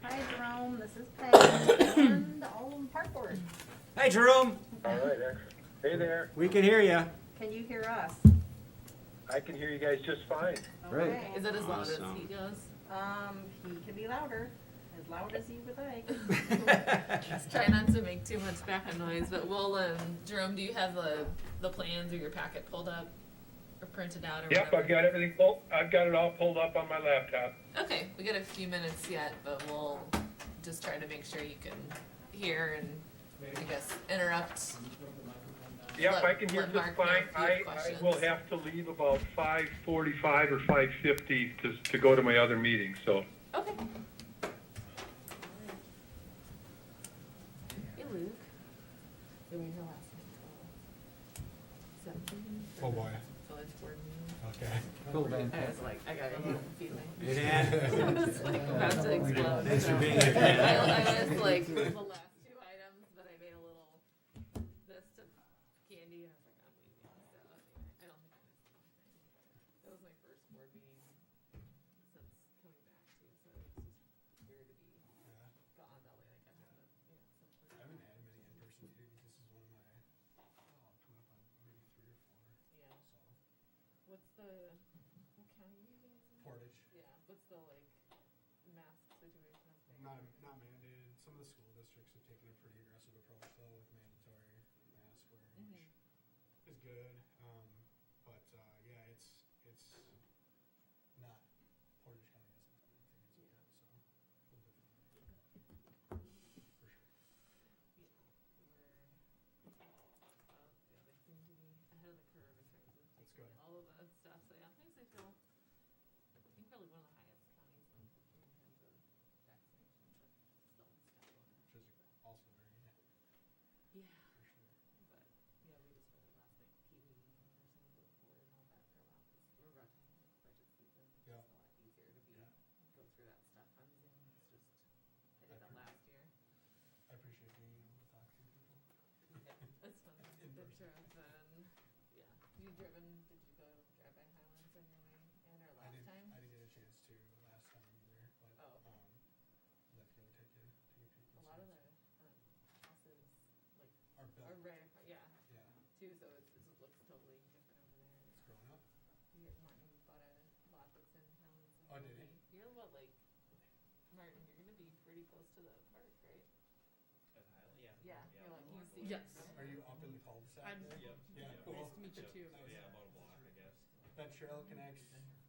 Hi Jerome, this is Peggy and Alden Park Board. Hey Jerome, All right, excellent. Hey there. we can hear you. Can you hear us? I can hear you guys just fine. Great. Okay. Is it as loud as Awesome. he goes? He can be louder, as loud as you would like. Just try not to make too much background noise, but we'll, Jerome, do you have the plans or your packet pulled up or printed out or Yep, whatever? I've got everything pulled. I've got it all pulled up on my laptop. Okay, we got a few minutes yet, but we'll just try to make sure you can hear and, I guess, interrupt. Yep, Let- I can hear let just Mark know fine. if you have I questions. will have to leave about 5:45 or 5:50 to go to my other meeting, so. Okay. Hey, Luke. Did we hear last night? 17? Oh, boy. Village board meeting. Okay. Cool, man. I was like, I got a hidden feeling. Hey Dan. It's like about to explode. Thanks for so. being here, Dan. I was like, the last two items, but I made a little this to Candy, and I was like, I'm leaving. So anyway, I don't think I missed anything. That was my first board meeting since coming back too, so it was just weird to be gone that way. Like I haven't, I haven't had many in-person meetings. This is one of my, coming up on maybe 3 or 4. yeah. What's the what county are you guys in? Portage, Yeah. What's the like mask situation up there? not mandated. Some of the school districts have taken a pretty aggressive approach though with mandatory mask wearing, which is good. But yeah, it's not Portage County hasn't done anything yet, so a little different. For sure. Yeah, they seem to be ahead of the curve in terms of That's taking good. all of the stuff. So yeah, things I feel, I think probably one of the highest counties in the country in terms of vaccination, but still stuff going on. Which is also very neat, Yeah, for sure. but yeah, we just read it last night, key meeting in person with the board and all that for a while because we're about to have budget season. Yeah. It's a lot easier to be go through that stuff on Zoom. It's just I did that last year. I appreciate being able to talk to people. Yeah, it's fun. In Good person. trip and yeah. Did you go drive by Highlands on your way in or I last didn't time? get a chance to last time either, but Oh, okay. I'd like to go take a peek. A lot of the houses like Are built. are right across, yeah, Yeah, too. So it just looks totally different over there. it's growing up. Martin bought a lot that's in Highlands. Oh, did he? You're what, like Martin? You're gonna be pretty close to the park, right? At Highland, yeah. Yeah. You're like you see. Yes. Are you up in the cul-de-sac I'm- there? Yep. Yeah, Yep. cool. Nice to meet you too. So yeah, about a block, I guess. That trail connects,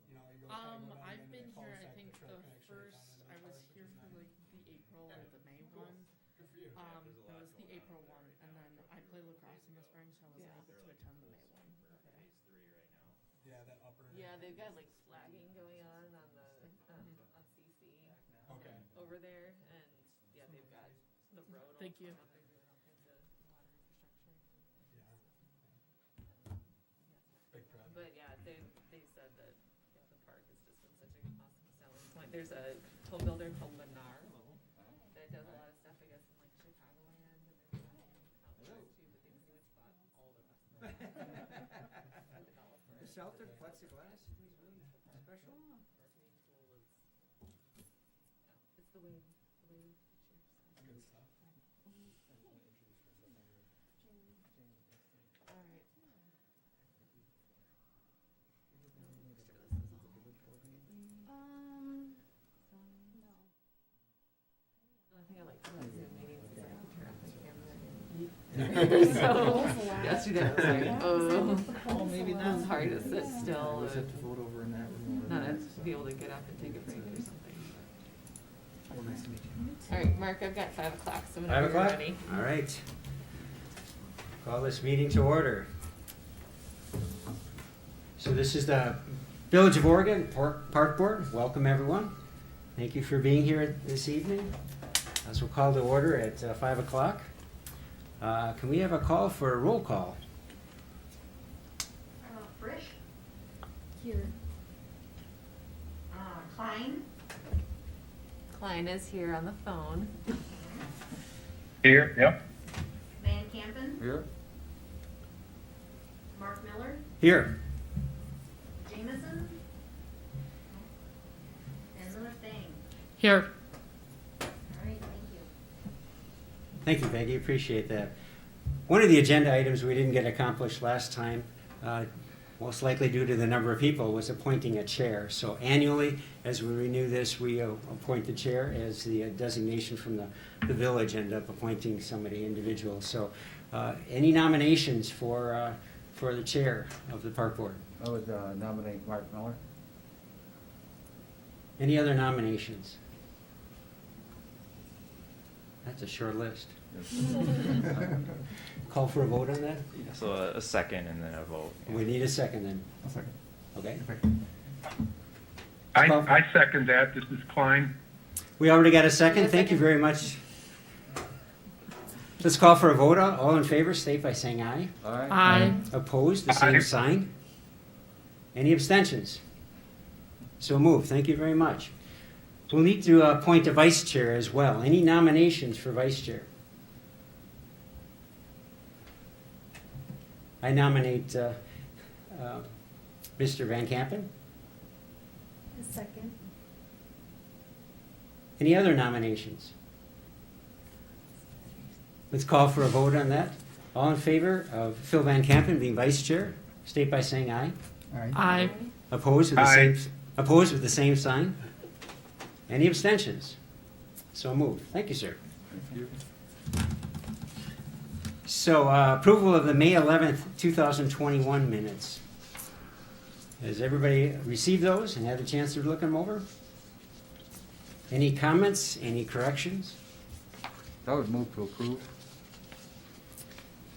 you know, you go kind of go down I've into been the here, I cul-de-sac, think the trail the connects right first, down into I the was park, which here is for nice. like the April or the May Cool. one. Good for you. There's a That lot was going the on April right one, now. and then I play lacrosse in the spring, so I wasn't Yeah. able They're to like attend the May close one. for phase 3 right now. Yeah, that upper. Yeah, they've got like flagging going on the on CC Okay. over there, and yeah, they've got the road. all Thank you. torn up. They're doing all kinds of water infrastructure. Yeah. Big project. But yeah, they said that yeah, the park has just been such an awesome selling point. There's a home builder called Lennar that does a lot of stuff, I guess, in like Chicagoland, and they're doing out west too, but they pretty much bought all the rest of it. A developer. The shelter plexiglass is really special. Marketing tool is yeah, it's the way of the future. So. Good stuff. All right. No. I think I like about Zoom meetings is I can turn off my camera. So yesterday I was like, oh, maybe not. It's hard to sit still and vote over in that room. not be able to get up and take a break or something. All right, Mark, I've got 5 o'clock, so 5 whenever you're o'clock? ready. All right. Call this meeting to order. So this is the Village of Oregon Park Board. Welcome everyone. Thank you for being here this evening. As we'll call to order at 5 o'clock. Can we have a call for a roll call? Frisch, Here. Klein, Klein is here on the phone. Here, yep. Van Campen, Here. Mark Miller, Here. Jameson, and Louis Bang. Here. Thank you, Peggy. Appreciate that. One of the agenda items we didn't get accomplished last time, most likely due to the number of people, was appointing a chair. So annually, as we renew this, we appoint the chair as the designation from the village, end up appointing somebody individual. So any nominations for the chair of the park board? I would nominate Mark Miller. Any other nominations? That's a short list. Call for a vote on that? So a second and then a vote. We need a second then. I'll second. Okay. I second that. This is Klein. We already got a second. Thank you very much. Let's call for a vote. All in favor, state by saying aye. All right. Aye. Opposed, the same Aye. sign. Any abstentions? So moved. Thank you very much. We'll need to appoint a vice chair as well. Any nominations for vice chair? I nominate Mr. Van Kampen. A second. Any other nominations? Let's call for a vote on that. All in favor of Phil Van Kampen being vice chair, state by saying aye. Aye. Opposed with the Aye. same, opposed with the same sign? Any abstentions? So moved. Thank you, sir. Thank you. So approval of the May 11th, 2021 minutes. Has everybody received those and had a chance to look them over? Any comments, any corrections? I would move to approve.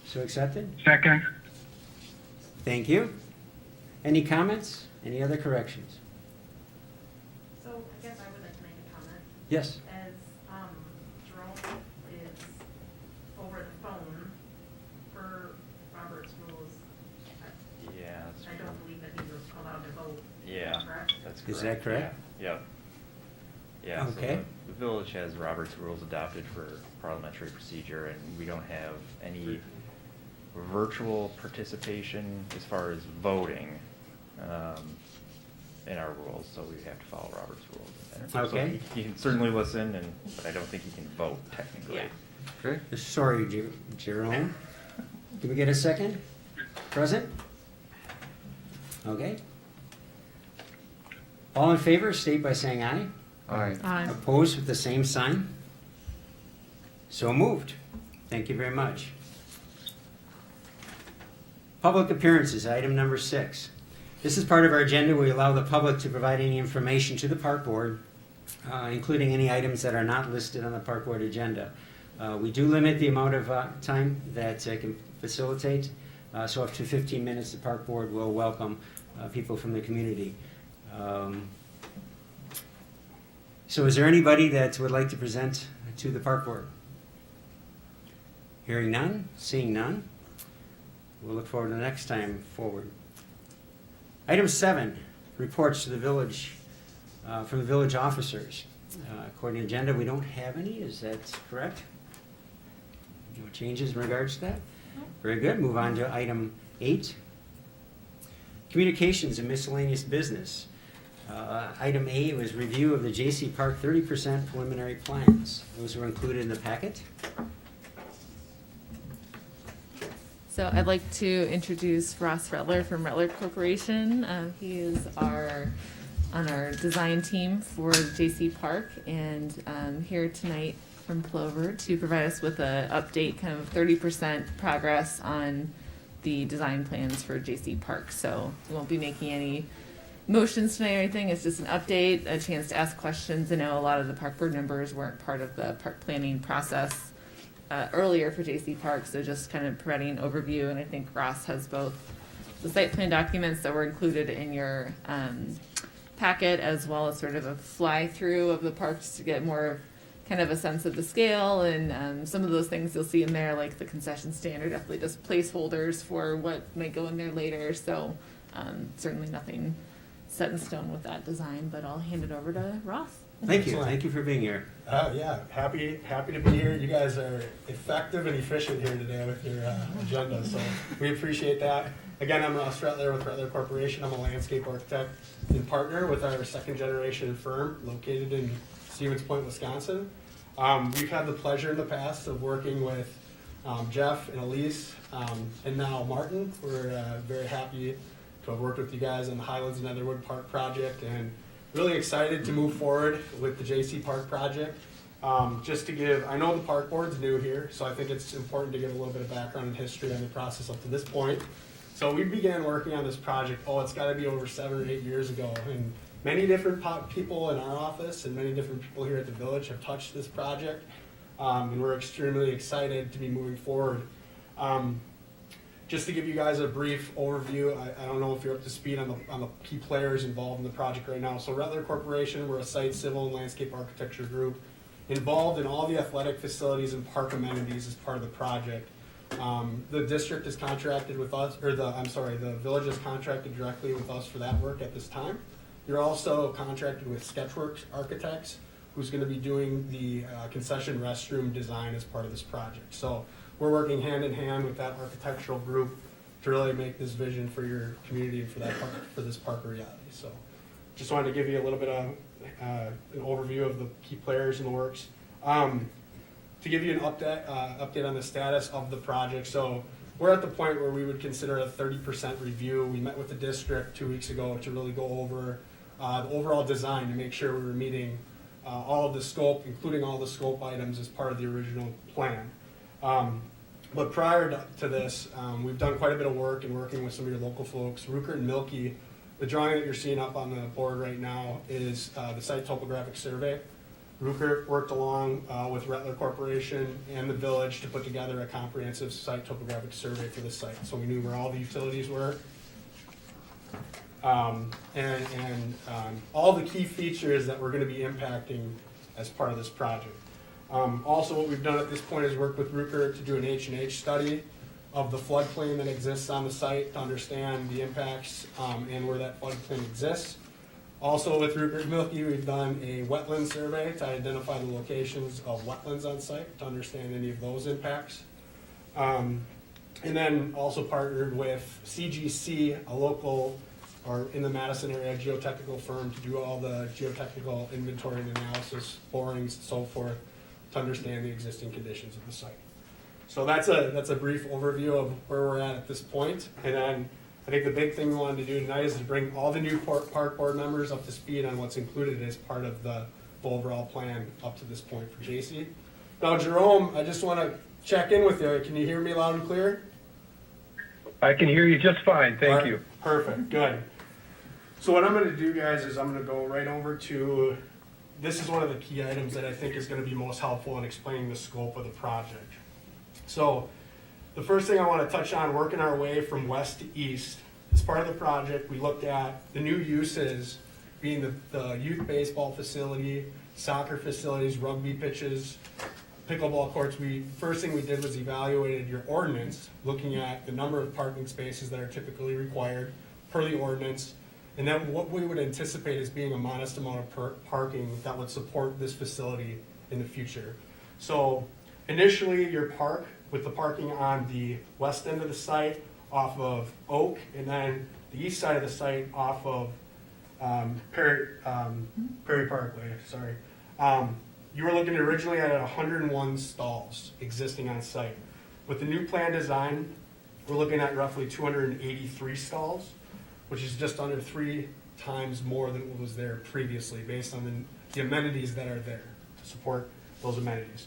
So accepted? Second. Thank you. Any comments, any other corrections? So I guess I would like to make a comment. Yes? As Jerome is over the phone for Robert's rules, Yeah, that's I don't believe that he was allowed to vote. Yeah, Correct? that's correct. Is that correct? Yeah. Yep. Yeah, so Okay. the village has Robert's rules adopted for parliamentary procedure, and we don't have any virtual participation as far as voting in our rules, so we have to follow Robert's rules. So Okay. he can certainly listen, but I don't think he can vote technically. Yeah. Okay. Sorry, Jerome. Can we get a second? Present? Okay. All in favor, state by saying aye. Aye. Aye. Opposed with the same sign? So moved. Thank you very much. Public appearances, item number 6. This is part of our agenda. We allow the public to provide any information to the park board, including any items that are not listed on the park board agenda. We do limit the amount of time that can facilitate, so up to 15 minutes the park board will welcome people from the community. So is there anybody that would like to present to the park board? Hearing none, seeing none. We'll look forward to the next time forward. Item 7, reports to the village, from the village officers. According to the agenda, we don't have any, is that correct? No changes in regards to that? Very good, move on to item 8. Communications and miscellaneous business. Item A was review of the J.C. Park 30% preliminary plans. Those were included in the packet. So I'd like to introduce Ross Rettler from Rettler Corporation. He is on our design team for J.C. Park, and here tonight from Plover to provide us with an update, kind of 30% progress on the design plans for J.C. Park. So we won't be making any motions tonight or anything. It's just an update, a chance to ask questions. I know a lot of the park board members weren't part of the park planning process earlier for J.C. Park, so just kind of providing an overview. And I think Ross has both the site plan documents that were included in your packet, as well as sort of a fly through of the parks to get more kind of a sense of the scale, and some of those things you'll see in there, like the concession stand, are definitely just placeholders for what might go in there later. So certainly nothing set in stone with that design, but I'll hand it over to Ross. Thank you. Excellent. Thank you for being here. Yeah, happy to be here. You guys are effective and efficient here today with your agenda, so we appreciate that. Again, I'm Ross Rettler with Rettler Corporation. I'm a landscape architect and partner with our second generation firm located in Stevens Point, Wisconsin. We've had the pleasure in the past of working with Jeff and Elise, and now Martin. We're very happy to have worked with you guys on the Highlands and Netherwood Park project, and really excited to move forward with the JC Park project. Just to give, I know the park board's new here, so I think it's important to give a little bit of background and history on the process up to this point. So we began working on this project, it's got to be over 7 or 8 years ago, and many different people in our office and many different people here at the village have touched this project, and we're extremely excited to be moving forward. Just to give you guys a brief overview, I don't know if you're up to speed on the key players involved in the project right now. So Rattler Corporation, we're a site, civil, and landscape architecture group involved in all the athletic facilities and park amenities as part of the project. The district is contracted with us, the village is contracted directly with us for that work at this time. You're also contracted with Sketchworks Architects, who's going to be doing the concession restroom design as part of this project. So we're working hand in hand with that architectural group to really make this vision for your community and for that park, for this park a reality. So just wanted to give you a little bit of an overview of the key players in the works. To give you an update on the status of the project. So we're at the point where we would consider a 30% review. We met with the district 2 weeks ago to really go over the overall design to make sure we were meeting all of the scope, including all the scope items as part of the original plan. But prior to this, we've done quite a bit of work in working with some of your local folks. Ruker and Milky, the drawing that you're seeing up on the board right now is the site topographic survey. Ruker worked along with Rattler Corporation and the village to put together a comprehensive site topographic survey for the site. So we knew where all the utilities were. And all the key features that we're going to be impacting as part of this project. Also, what we've done at this point is work with Ruker to do an H&H study of the floodplain that exists on the site to understand the impacts and where that floodplain exists. Also, with Ruker and Milky, we've done a wetland survey to identify the locations of wetlands on site to understand any of those impacts. And then also partnered with CGC, a local or in the Madison area geotechnical firm, to do all the geotechnical inventory and analysis, borings, and so forth, to understand the existing conditions of the site. So that's a brief overview of where we're at this point. And then I think the big thing we wanted to do tonight is to bring all the new park board members up to speed on what's included as part of the overall plan up to this point for JC. Now, Jerome, I just want to check in with you. Can you hear me loud and clear? I can hear you just fine, thank you. Perfect, good. So what I'm going to do, guys, is I'm going to go right over to, this is one of the key items that I think is going to be most helpful in explaining the scope of the project. So the first thing I want to touch on, working our way from west to east, as part of the project, we looked at the new uses being the youth baseball facility, soccer facilities, rugby pitches, pickleball courts. First thing we did was evaluated your ordinance, looking at the number of parking spaces that are typically required per the ordinance, and then what we would anticipate as being a modest amount of parking that would support this facility in the future. So initially, your park, with the parking on the west end of the site off of Oak, and then the east side of the site off of Perry Parkway, you were looking originally at 101 stalls existing on site. With the new plan design, we're looking at roughly 283 stalls, which is just under 3 times more than what was there previously, based on the amenities that are there to support those amenities.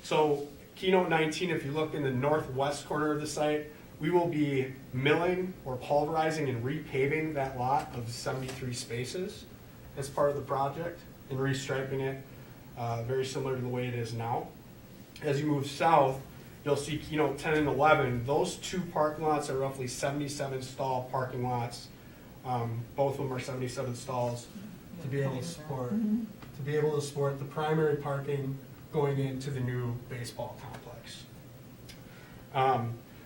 So Keynote 19, if you look in the northwest corner of the site, we will be milling or pulverizing and repaving that lot of 73 spaces as part of the project and restriping it very similar to the way it is now. As you move south, you'll see Keynote 10 and 11. Those 2 parking lots are roughly 77 stall parking lots. Both of them are 77 stalls to be able to support the primary parking going into the new baseball complex.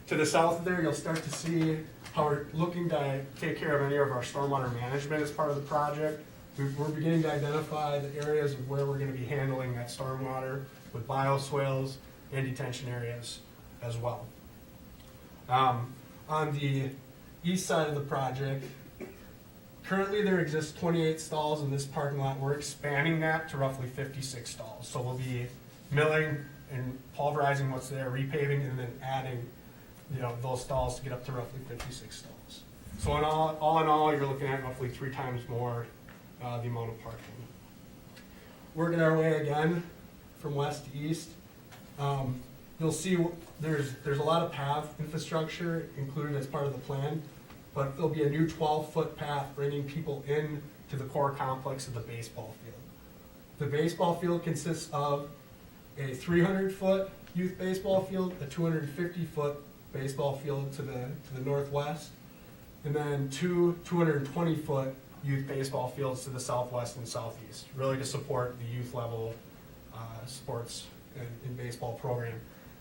To the south of there, you'll start to see how we're looking to take care of any of our stormwater management as part of the project. We're beginning to identify the areas of where we're going to be handling that stormwater with bioswales and detention areas as well. On the east side of the project, currently there exists 28 stalls in this parking lot. We're expanding that to roughly 56 stalls. So we'll be milling and pulverizing what's there, repaving, and then adding, those stalls to get up to roughly 56 stalls. So in all, you're looking at roughly 3 times more the amount of parking. Working our way again from west to east, you'll see there's a lot of path infrastructure included as part of the plan, but there'll be a new 12-foot path bringing people in to the core complex of the baseball field. The baseball field consists of a 300-foot youth baseball field, a 250-foot baseball field to the northwest, and then 2 220-foot youth baseball fields to the southwest and southeast, really to support the youth level sports and baseball program.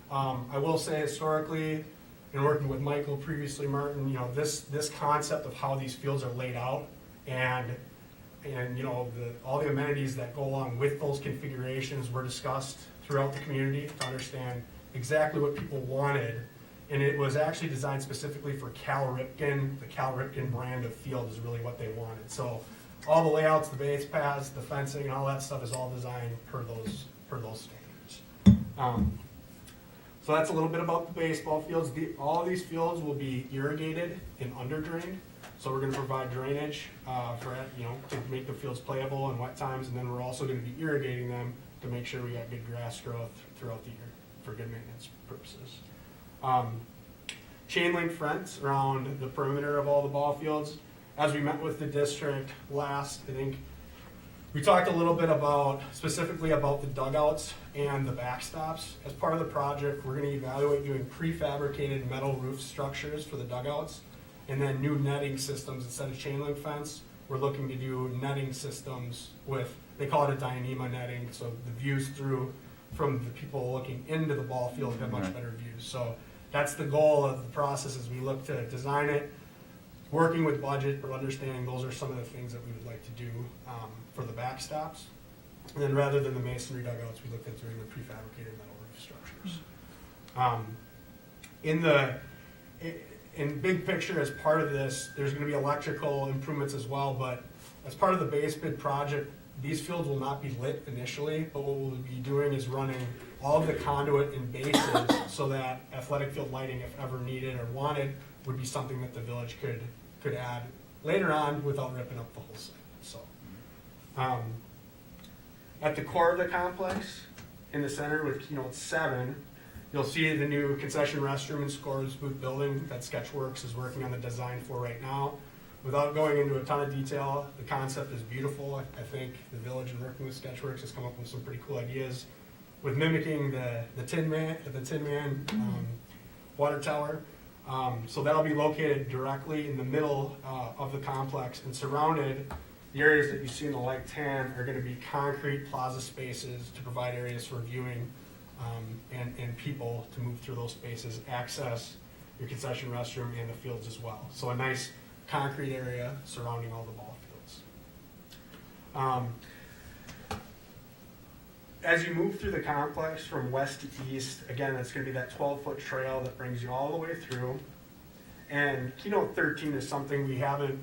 I will say historically, in working with Michael previously, Martin, this concept of how these fields are laid out and all the amenities that go along with those configurations were discussed throughout the community to understand exactly what people wanted. And it was actually designed specifically for Cal Ripken. The Cal Ripken brand of field is really what they wanted. So all the layouts, the base paths, the fencing, and all that stuff is all designed per those standards. So that's a little bit about the baseball fields. All of these fields will be irrigated and under-drained. So we're going to provide drainage to make the fields playable in wet times, and then we're also going to be irrigating them to make sure we got good grass growth throughout the year for good maintenance purposes. Chain link fence around the perimeter of all the ball fields. As we met with the district last, I think we talked a little bit specifically about the dugouts and the backstops. As part of the project, we're going to evaluate doing prefabricated metal roof structures for the dugouts, and then new netting systems instead of chain link fence. We're looking to do netting systems they call it a Dyneema netting, so the views from the people looking into the ball field have much better views. So that's the goal of the process as we look to design it, working with budget, but understanding those are some of the things that we would like to do for the backstops. And then rather than the masonry dugouts, we looked at doing the prefabricated metal roof structures. In big picture, as part of this, there's going to be electrical improvements as well, but as part of the base bid project, these fields will not be lit initially, but what we'll be doing is running all of the conduit and bases so that athletic field lighting, if ever needed or wanted, would be something that the village could add later on without ripping up the whole site. So, at the core of the complex, in the center with Keynote 7, you'll see the new concession restroom and scores booth building that Sketchworks is working on the design for right now. Without going into a ton of detail, the concept is beautiful. I think the village and working with Sketchworks has come up with some pretty cool ideas with mimicking the Tin Man water tower. So that'll be located directly in the middle of the complex, and surrounded, the areas that you see in the light tan are going to be concrete plaza spaces to provide areas for viewing and people to move through those spaces, access your concession restroom and the fields as well. So a nice concrete area surrounding all the ball fields. As you move through the complex from west to east, again, it's going to be that 12-foot trail that brings you all the way through. And Keynote 13 is something we haven't,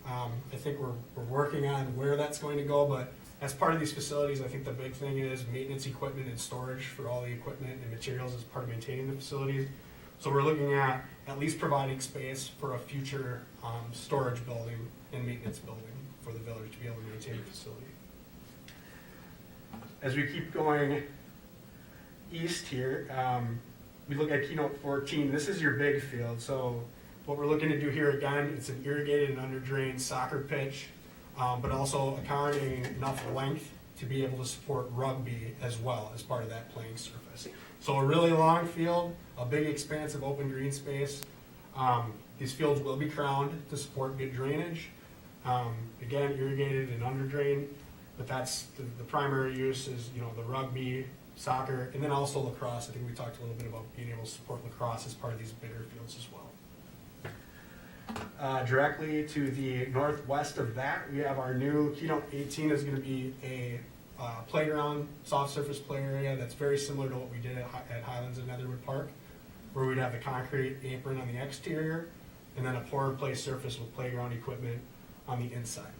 I think we're working on where that's going to go, but as part of these facilities, I think the big thing is maintenance equipment and storage for all the equipment and materials as part of maintaining the facilities. So we're looking at least providing space for a future storage building and maintenance building for the village to be able to maintain the facility. As we keep going east here, we look at Keynote 14. This is your big field. So what we're looking to do here again, it's an irrigated and under-drained soccer pitch, but also accommodating enough length to be able to support rugby as well as part of that playing surface. So a really long field, a big expanse of open green space. These fields will be crowned to support good drainage. Again, irrigated and under-drained, but that's the primary use is the rugby, soccer, and then also lacrosse. I think we talked a little bit about being able to support lacrosse as part of these bigger fields as well. Directly to the northwest of that, we have our new Keynote 18 is going to be a playground, soft surface play area that's very similar to what we did at Highlands and Netherwood Park, where we'd have the concrete apron on the exterior and then a pour and play surface with playground equipment on the inside of it.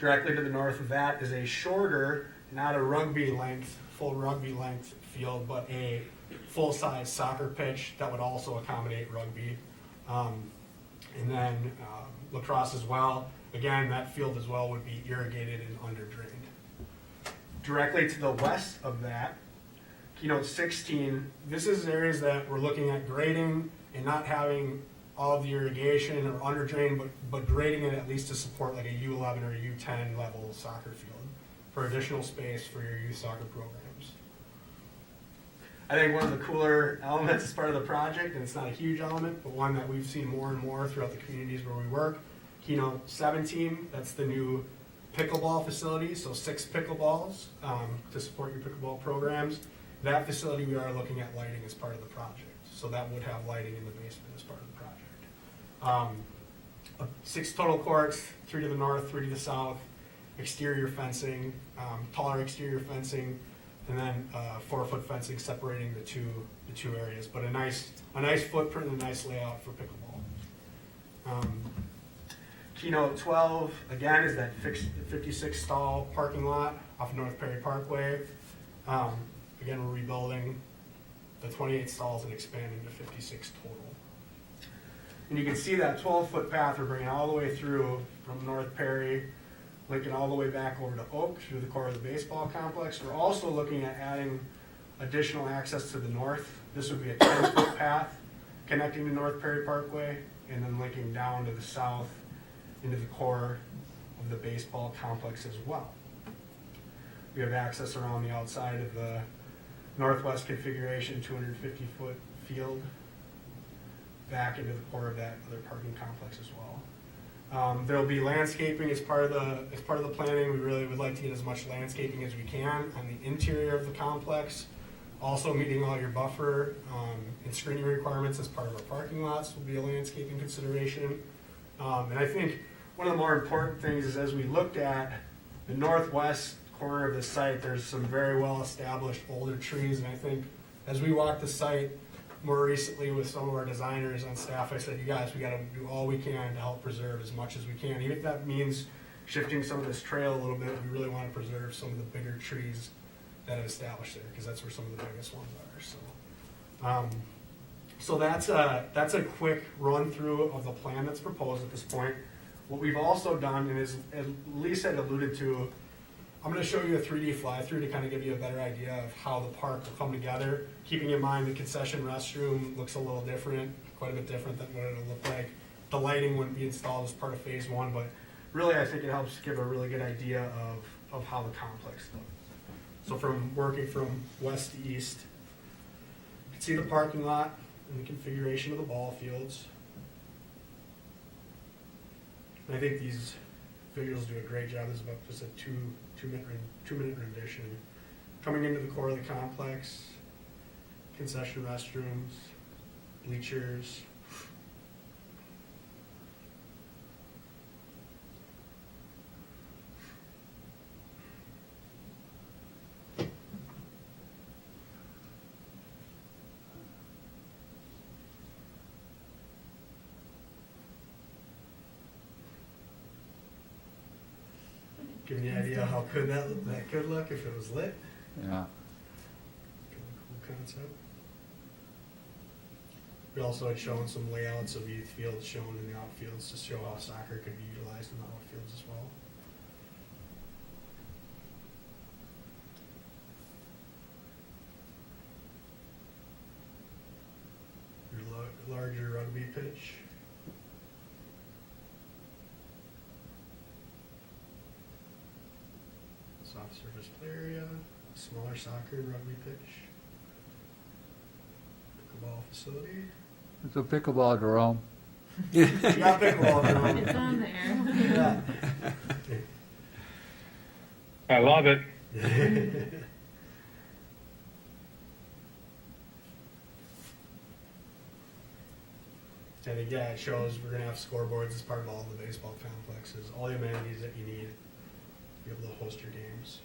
Directly to the north of that is a shorter not a rugby length, full rugby length field, but a full-size soccer pitch that would also accommodate rugby. And then lacrosse as well. Again, that field as well would be irrigated and under-drained. Directly to the west of that, Keynote 16, this is areas that we're looking at grading and not having all of the irrigation or under-drain, but grading it at least to support like a U11 or a U10 level soccer field for additional space for your youth soccer programs. I think one of the cooler elements as part of the project, and it's not a huge element, but one that we've seen more and more throughout the communities where we work, Keynote 17, that's the new pickleball facility, so 6 pickleballs to support your pickleball programs. That facility, we are looking at lighting as part of the project, so that would have lighting in the basement as part of the project. 6 total courts, 3 to the north, 3 to the south, exterior fencing, taller exterior fencing, and then 4-foot fencing separating the two areas. But a nice footprint and a nice layout for pickleball. Keynote 12 again is that 56 stall parking lot off North Perry Parkway. Again, we're rebuilding the 28 stalls and expanding to 56 total. And you can see that 12-foot path we're bringing all the way through from North Perry, linking all the way back over to Oak through the core of the baseball complex. We're also looking at adding additional access to the north. This would be a 10-foot path connecting to North Perry Parkway and then linking down to the south into the core of the baseball complex as well. We have access around the outside of the northwest configuration, 250-foot field, back into the core of that other parking complex as well. There will be landscaping as part of the planning. We really would like to get as much landscaping as we can on the interior of the complex. Also meeting all your buffer and screening requirements as part of our parking lots will be a landscaping consideration. And I think one of the more important things is as we looked at the northwest corner of the site, there's some very well established older trees, and I think as we walked the site more recently with some of our designers on staff, I said, you guys, we got to do all we can to help preserve as much as we can. Even if that means shifting some of this trail a little bit, we really want to preserve some of the bigger trees that have established there, because that's where some of the biggest ones are. So that's a quick run through of the plan that's proposed at this point. What we've also done, and as Lisa had alluded to, I'm going to show you a 3D fly-through to kind of give you a better idea of how the park will come together, keeping in mind the concession restroom looks a little different, quite a bit different than what it'll look like. The lighting wouldn't be installed as part of phase 1, but really I think it helps give a really good idea of how the complex looks. So from working from west to east, you can see the parking lot and the configuration of the ball fields. And I think these visuals do a great job. This is about just a two-minute rendition. Coming into the core of the complex, concession restrooms, bleachers. Give me an idea how could that could look if it was lit. Yeah. Cool concept. We also had shown some layouts of youth fields shown in the outfields to show how soccer could be utilized in the outfields as well. Your larger rugby pitch. Soft surface play area, smaller soccer and rugby pitch, pickleball facility. It's a pickleball, Jerome. You got pickleball, Jerome. It's on there. Yeah. I love it. And again, it shows we're gonna have scoreboards as part of all the baseball complexes, all the amenities that you need to be able to host your games.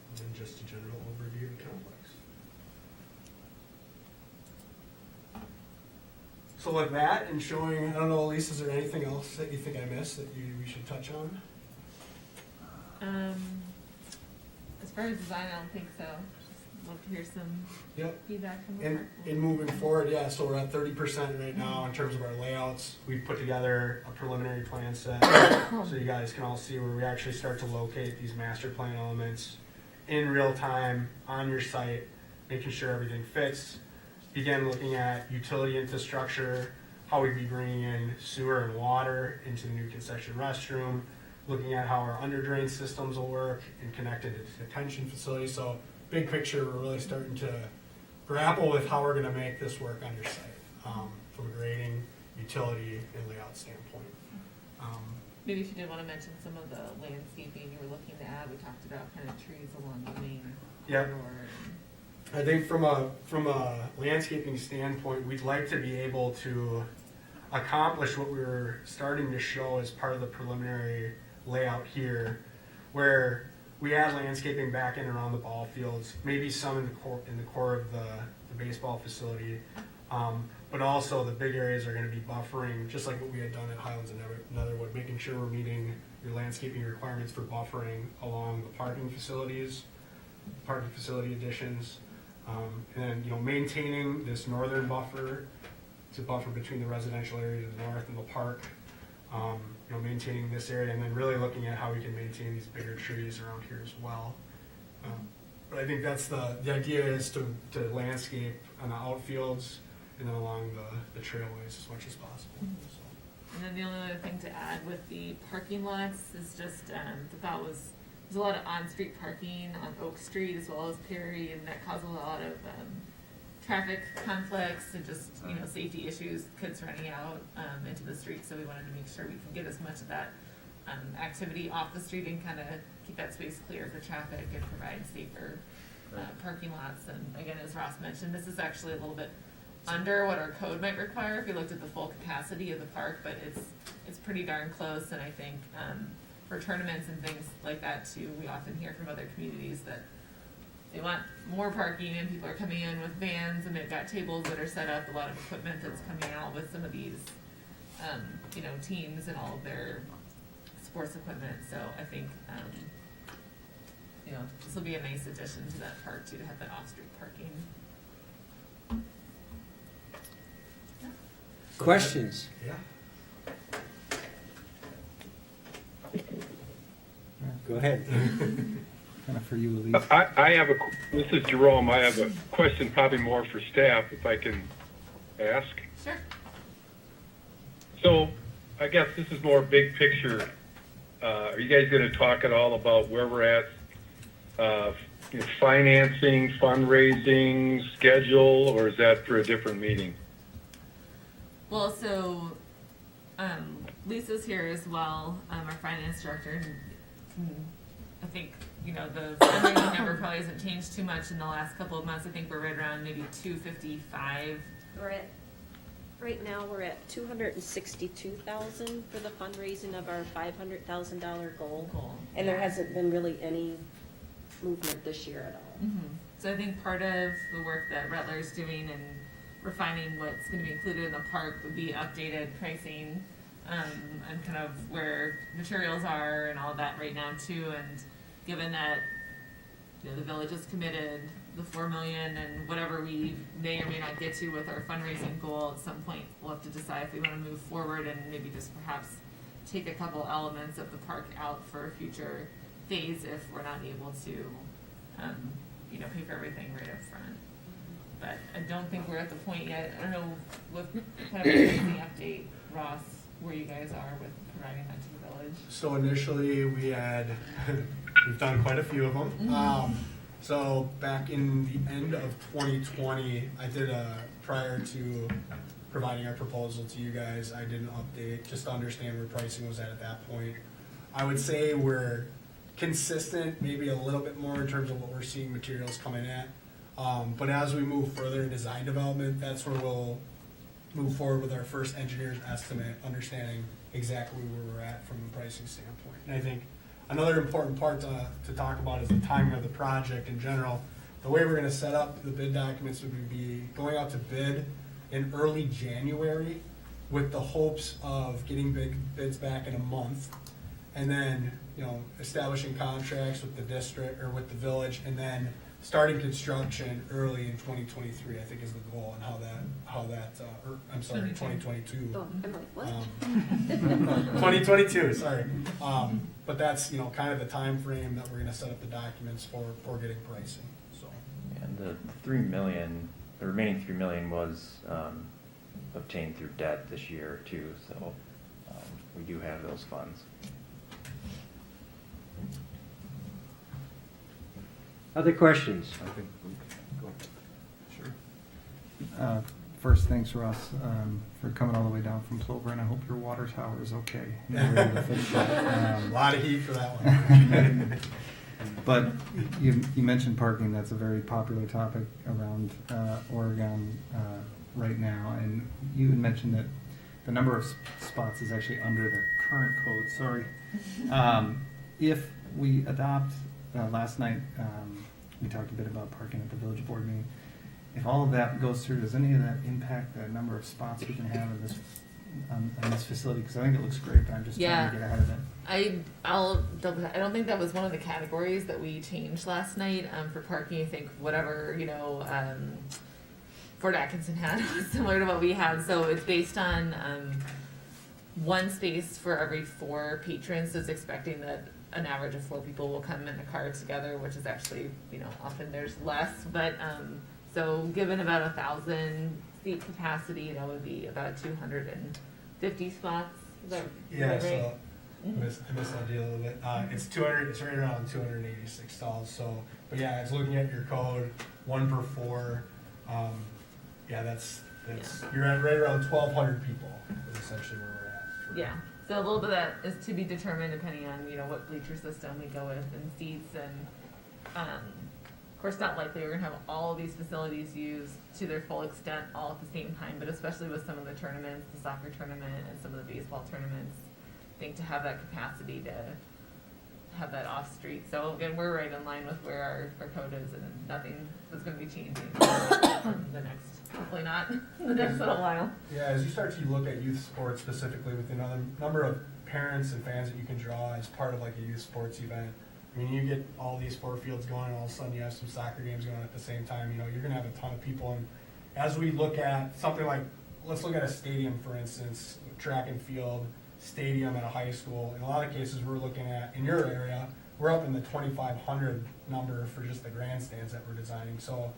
And then just a general overview of the complex. So with that and showing, I don't know, Elise, is there anything else that you think I missed that we should touch on? As far as design, I don't think so. Just love to hear some Yep. feedback from the And park. in moving forward, yeah, so we're at 30% right now in terms of our layouts. We've put together a preliminary plan set so you guys can all see where we actually start to locate these master plan elements in real time on your site, making sure everything fits. Begin looking at utility infrastructure, how we'd be bringing in sewer and water into the new concession restroom, looking at how our under drain systems will work and connected to detention facilities. So big picture, we're really starting to grapple with how we're going to make this work on your site from a grading, utility, and layout standpoint. Maybe if you did want to mention some of the landscaping you were looking to add, we talked about kind of trees along the main Yep. corridor. I think from a landscaping standpoint, we'd like to be able to accomplish what we were starting to show as part of the preliminary layout here, where we add landscaping back in and around the ball fields, maybe some in the core of the baseball facility, but also the big areas are going to be buffering, just like what we had done at Highlands and Netherwood, making sure we're meeting your landscaping requirements for buffering along the parking facility additions. And then, maintaining this northern buffer to buffer between the residential area to the north and the park. Maintaining this area, and then really looking at how we can maintain these bigger trees around here as well. But I think that's the idea is to landscape on the outfields and then along the trailways as much as possible. So. And then the only other thing to add with the parking lots is just the thought was there's a lot of on-street parking on Oak Street as well as Perry, and that causes a lot of traffic conflicts and just safety issues, kids running out into the street. So we wanted to make sure we can get as much of that activity off the street and kind of keep that space clear for traffic and provide safer parking lots. And again, as Ross mentioned, this is actually a little bit under what our code might require if we looked at the full capacity of the park, but it's pretty darn close. And I think for tournaments and things like that too, we often hear from other communities that they want more parking and people are coming in with vans and they've got tables that are set up, a lot of equipment that's coming out with some of these, teams and all of their sports equipment. So I think, this will be a nice addition to that park too, to have that off-street parking. Questions? Yeah. Go ahead. Kind of for you, Elise. I have this is Jerome. I have a question, probably more for staff, if I can ask. Sure. So, I guess this is more big picture. Are you guys going to talk at all about where we're at, financing, fundraising, schedule, or is that for a different meeting? Well, so Lisa's here as well, our finance director. And I think the fundraising number probably hasn't changed too much in the last couple of months. I think we're right around maybe 255. Right now we're at $262,000 for the fundraising of our $500,000 goal, and there hasn't been really any movement this year at all. Mm-hmm. So I think part of the work that Rattler's doing and refining what's going to be included in the park would be updated pricing and kind of where materials are and all that right now too. And given that the village is committed the $4 million and whatever we may or may not get to with our fundraising goal, at some point we'll have to decide if we want to move forward and maybe just perhaps take a couple elements of the park out for a future phase if we're not able to pay for everything right up front. But I don't think we're at the point yet. I don't know what kind of the update, Ross, where you guys are with providing that to the village. So initially we've done quite a few of them. Mm-hmm. So back in the end of 2020, I did prior to providing our proposal to you guys, I did an update just to understand where pricing was at that point. I would say we're consistent, maybe a little bit more in terms of what we're seeing materials coming at. But as we move further in design development, that's where we'll move forward with our first engineer's estimate, understanding exactly where we're at from a pricing standpoint. And I think another important part to talk about is the timing of the project in general. The way we're going to set up the bid documents would be going out to bid in early January with the hopes of getting big bids back in a month, and then, you know, establishing contracts with the district or with the village, and then starting construction early in 2023, I think is the goal, and how that, I'm sorry, 2022. Oh, I'm like, what? 2022, sorry. But that's, you know, kind of the time frame that we're gonna set up the documents for getting pricing, so. And the 3 million, the remaining 3 million was obtained through debt this year too, so we do have those funds. Other questions? I think Sure. First, thanks, Russ, for coming all the way down from Plover, and I hope your water tower is okay. You're able to fix that. A lot of heat for that one. But you mentioned parking. That's a very popular topic around Oregon right now. And you had mentioned that the number of spots is actually under the current code. Sorry. If we adopt, last night we talked a bit about parking at the village board meeting. If all of that goes through, does any of that impact the number of spots we can have in this on this facility? Because I think it looks great, but I'm just trying to get ahead of it. I'll double check. I don't think that was one of the categories that we changed last night for parking. I think whatever, you know, Fort Atkinson had was similar to what we had. So it's based on one space for every 4 patrons. So it's expecting that an average of 4 people will come in a car together, which is actually, you know, often there's less. But so given about 1,000 seat capacity, that would be about 250 spots. Is that Yeah, right? so I missed that deal a little bit. It's 200. It's right around 286 stalls. So, but yeah, it's looking at your code, 1 per 4. Yeah, that's you're at right around 1,200 people. Is essentially where we're at. Yeah. So a little bit of that is to be determined depending on, you know, what bleacher system we go with and seats, and of course not likely we're gonna have all of these facilities used to their full extent all at the same time, but especially with some of the tournaments, the soccer tournament and some of the baseball tournaments, I think to have that capacity to have that off street. So again, we're right in line with where our code is, and nothing is gonna be changing from the next, hopefully not, the next little while. Yeah, as you start to look at youth sports specifically, with the number of parents and fans that you can draw as part of like a youth sports event, I mean, you get all these sport fields going, and all of a sudden you have some soccer games going at the same time. You know, you're going to have a ton of people. And as we look at something like, let's look at a stadium, for instance, track and field stadium at a high school. In a lot of cases, we're looking at, in your area, we're up in the 2,500 number for just the grandstands that we're designing. So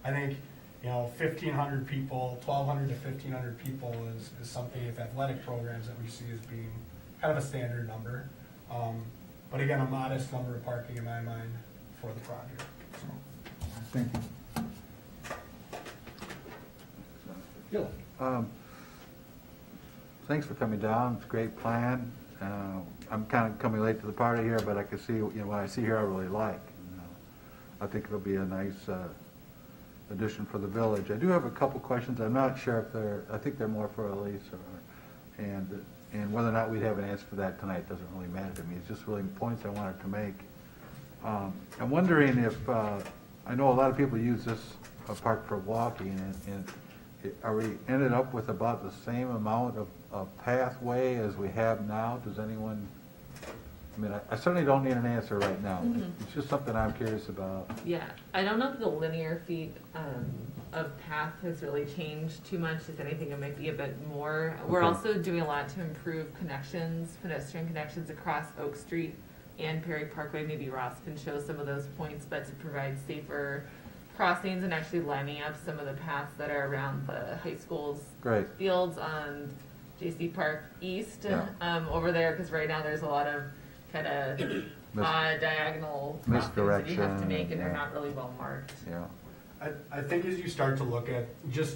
I think, you know, 1,500 people, 1,200 to 1,500 people is something with athletic programs that we see as being kind of a standard number. But again, a modest number of parking in my mind for the project. So. Thank you. Bill. Thanks for coming down. It's a great plan. I'm kind of coming late to the party here, but I can see, you know, what I see here I really like. And, I think it'll be a nice addition for the village. I do have a couple questions. I'm not sure if I think they're more for Elise, and whether or not we'd have an answer for that tonight doesn't really matter to me. It's just really points I wanted to make. I'm wondering if, I know a lot of people use this park for walking, and are we ended up with about the same amount of pathway as we have now? Does anyone, I mean, I certainly don't need an answer right now. It's just something I'm curious about. Yeah, I don't know if the linear feet of path has really changed too much. If anything, it might be a bit more. We're also doing a lot to improve connections, pedestrian connections across Oak Street and Perry Parkway. Maybe Ross can show some of those points, but to provide safer crossings and actually lining up some of the paths that are around the high school's fields on JC Park East over there, because right now there's a lot of kind of diagonal crossings that you have to make, and they're not really well marked. Yeah. I think as you start to look at, just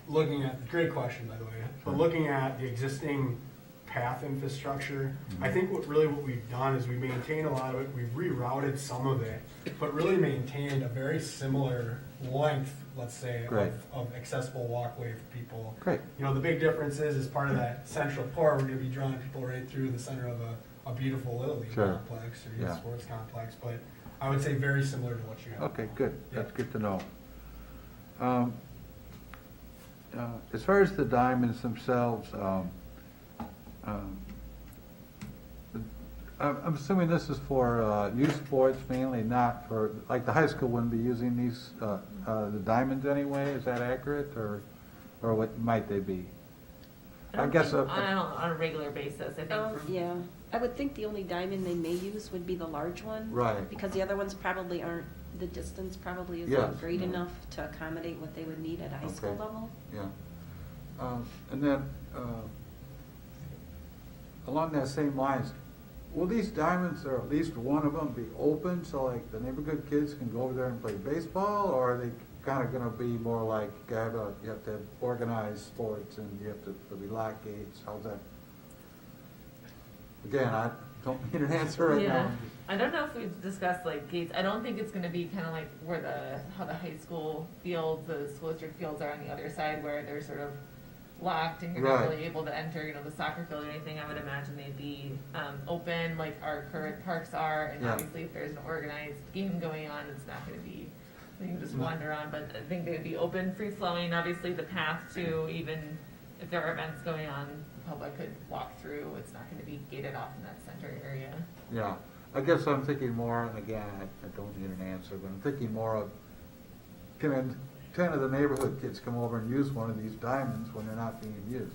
looking at, great question by the way, but looking at the existing path infrastructure, I think what we've done is we maintain a lot of it, we've rerouted some of it, but really maintained a very similar length, let's say, of accessible walkway for people. Great. You know, the big difference is part of that central core, we're going to be drawing people right through the center of a beautiful Little League complex or youth sports complex, but I would say very similar to what you have. Okay, good. That's good to know. as far as the diamonds themselves, I'm assuming this is for youth sports mainly, not for, like the high school wouldn't be using these, the diamonds anyway, is that accurate, or what might they be? I guess, on a regular basis, I think. Yeah, I would think the only diamond they may use would be the large one. Right. Because the other ones probably aren't, the distance probably Yes. isn't great enough to accommodate what they would need at a high school Okay. level. Yeah. And then, along that same lines, will these diamonds, or at least one of them, be open so like the neighborhood kids can go over there and play baseball, or are they kind of going to be more like you have to have organized sports and you have to there'll be lock gates? How's that? Again, I don't need an answer right now. I don't know if we've discussed like gates. I don't think it's gonna be kind of like how the high school fields, the school district fields are on the other side where they're sort of locked and you're not Right. really able to enter, the soccer field or anything. I would imagine they'd be open like our current parks are, and Yeah. obviously if there's an organized game going on, it's not gonna be, you can just wander on, but I think they'd be open, free flowing. Obviously the path to, even if there are events going on, the public could walk through. It's not gonna be gated off in that center area. Yeah. I guess I'm thinking more, and again, I don't need an answer, but I'm thinking more of, can 10 of the neighborhood kids come over and use one of these diamonds when they're not being used?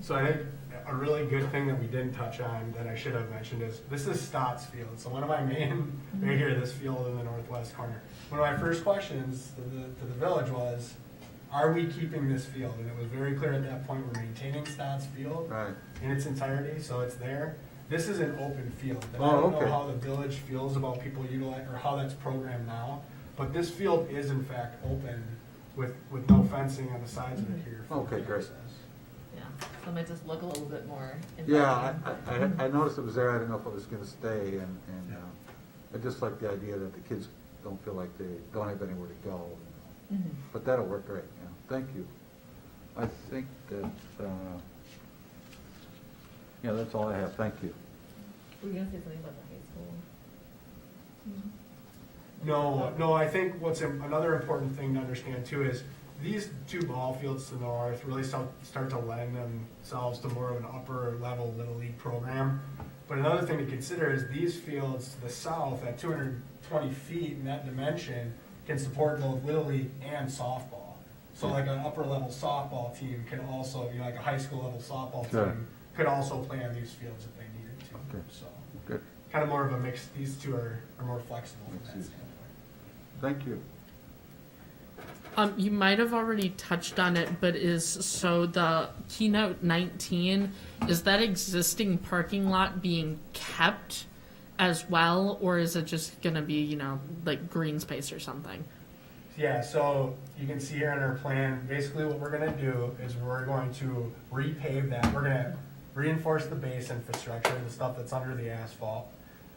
So I think a really good thing that we didn't touch on that I should have mentioned is, this is Stott's Field. So one of my main, right here, this field in the northwest corner. One of my first questions to the village was, are we keeping this field? And it was very clear at that point, we're maintaining Stott's Field Right. in its entirety, so it's there. This is an open field. And I Oh, don't know okay. how the village feels about people utilize, or how that's programmed now, but this field is in fact open with no fencing on the sides of it here. for Okay, great. access. Yeah, so it might just look a little bit more Yeah, inviting. I noticed it was there, I didn't know if it was gonna stay, and I just like the idea that the kids don't feel like they don't have anywhere to go. Mhm. But that'll work great, yeah, thank you. I think that, yeah, that's all I have, thank you. Were you gonna say something about the high school? No, I think another important thing to understand too is, these two ball fields to the north really start to lend themselves to more of an upper level Little League program. But another thing to consider is these fields to the south at 220 feet in that dimension can support both Little League and softball. So like an upper level softball team can also, like a high school level softball Sure. team could also play on these fields if they needed to. Okay. So Good, kind of more of a mix. These two are more flexible from Makes that sense. standpoint. thank you. You might have already touched on it, but so the Keynote 19, is that existing parking lot being kept as well, or is it just gonna be, like green space or something? Yeah, so you can see here in our plan, basically what we're gonna do is we're going to repave that. We're gonna reinforce the base infrastructure, the stuff that's under the asphalt,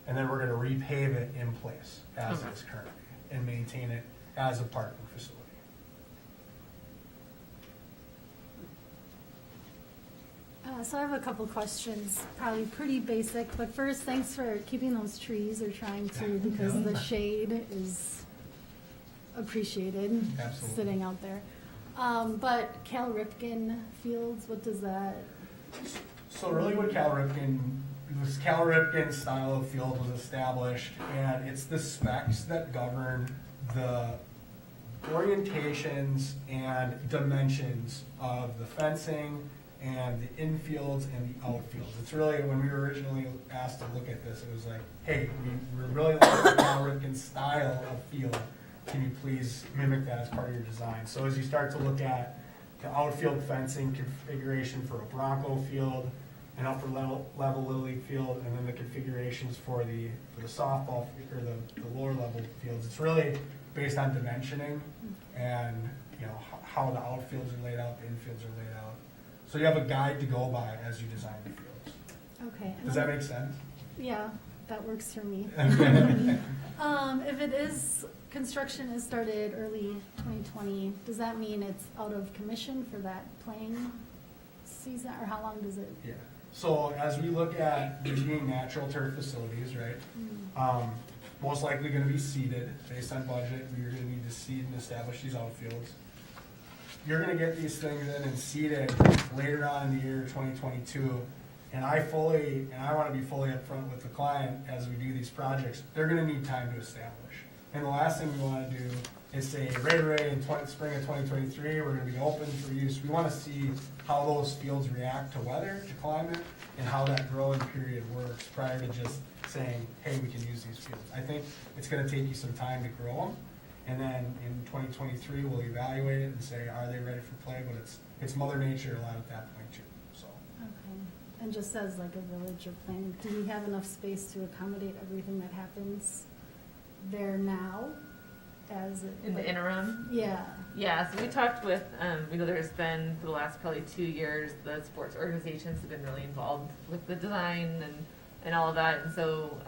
and then we're gonna repave it in place as Okay. is currently and maintain it as a parking facility. So I have a couple questions, probably pretty basic, but first, thanks for keeping those trees or trying to, because the shade is appreciated. Absolutely. Sitting out there. But Cal Ripken Fields, what does that, So really what Cal Ripken's style of field was established, and it's the specs that govern the orientations and dimensions of the fencing and the infields and the outfields. It's really, when we were originally asked to look at this, it was like, hey, we really like the Cal Ripken style of field. Can you please mimic that as part of your design? So as you start to look at the outfield fencing configuration for a Bronco field, an upper level Little League field, and then the configurations for the softball, or the lower level fields, it's really based on dimensioning and, how the outfields are laid out, the infields are laid out. So you have a guide to go by as you design the fields. okay. Does that make sense? Yeah, that works for me. If it is, construction is started early 2020, does that mean it's out of commission for that playing season, or how long does it? Yeah. So as we look at these being natural turf facilities, right? Most likely gonna be seeded based on budget. We're gonna need to seed and establish these outfields. you're gonna get these things in and seeded later on in the year 2022. And I want to be fully upfront with the client as we do these projects. They're gonna need time to establish. And the last thing we wanna do is say, right in spring of 2023, we're gonna be open for use. We wanna see how those fields react to weather, to climate, and how that growing period works prior to just saying, hey, we can use these fields. I think it's gonna take you some time to grow them. And then in 2023, we'll evaluate it and say, are they ready for play? But it's Mother Nature a lot at that point too, so. Okay. And just as like a village or planning, do we have enough space to accommodate everything that happens there now as it? In the interim? Yeah. Yeah, so we talked with, there's been, for the last probably 2 years, the sports organizations have been really involved with the design and all of that. And so,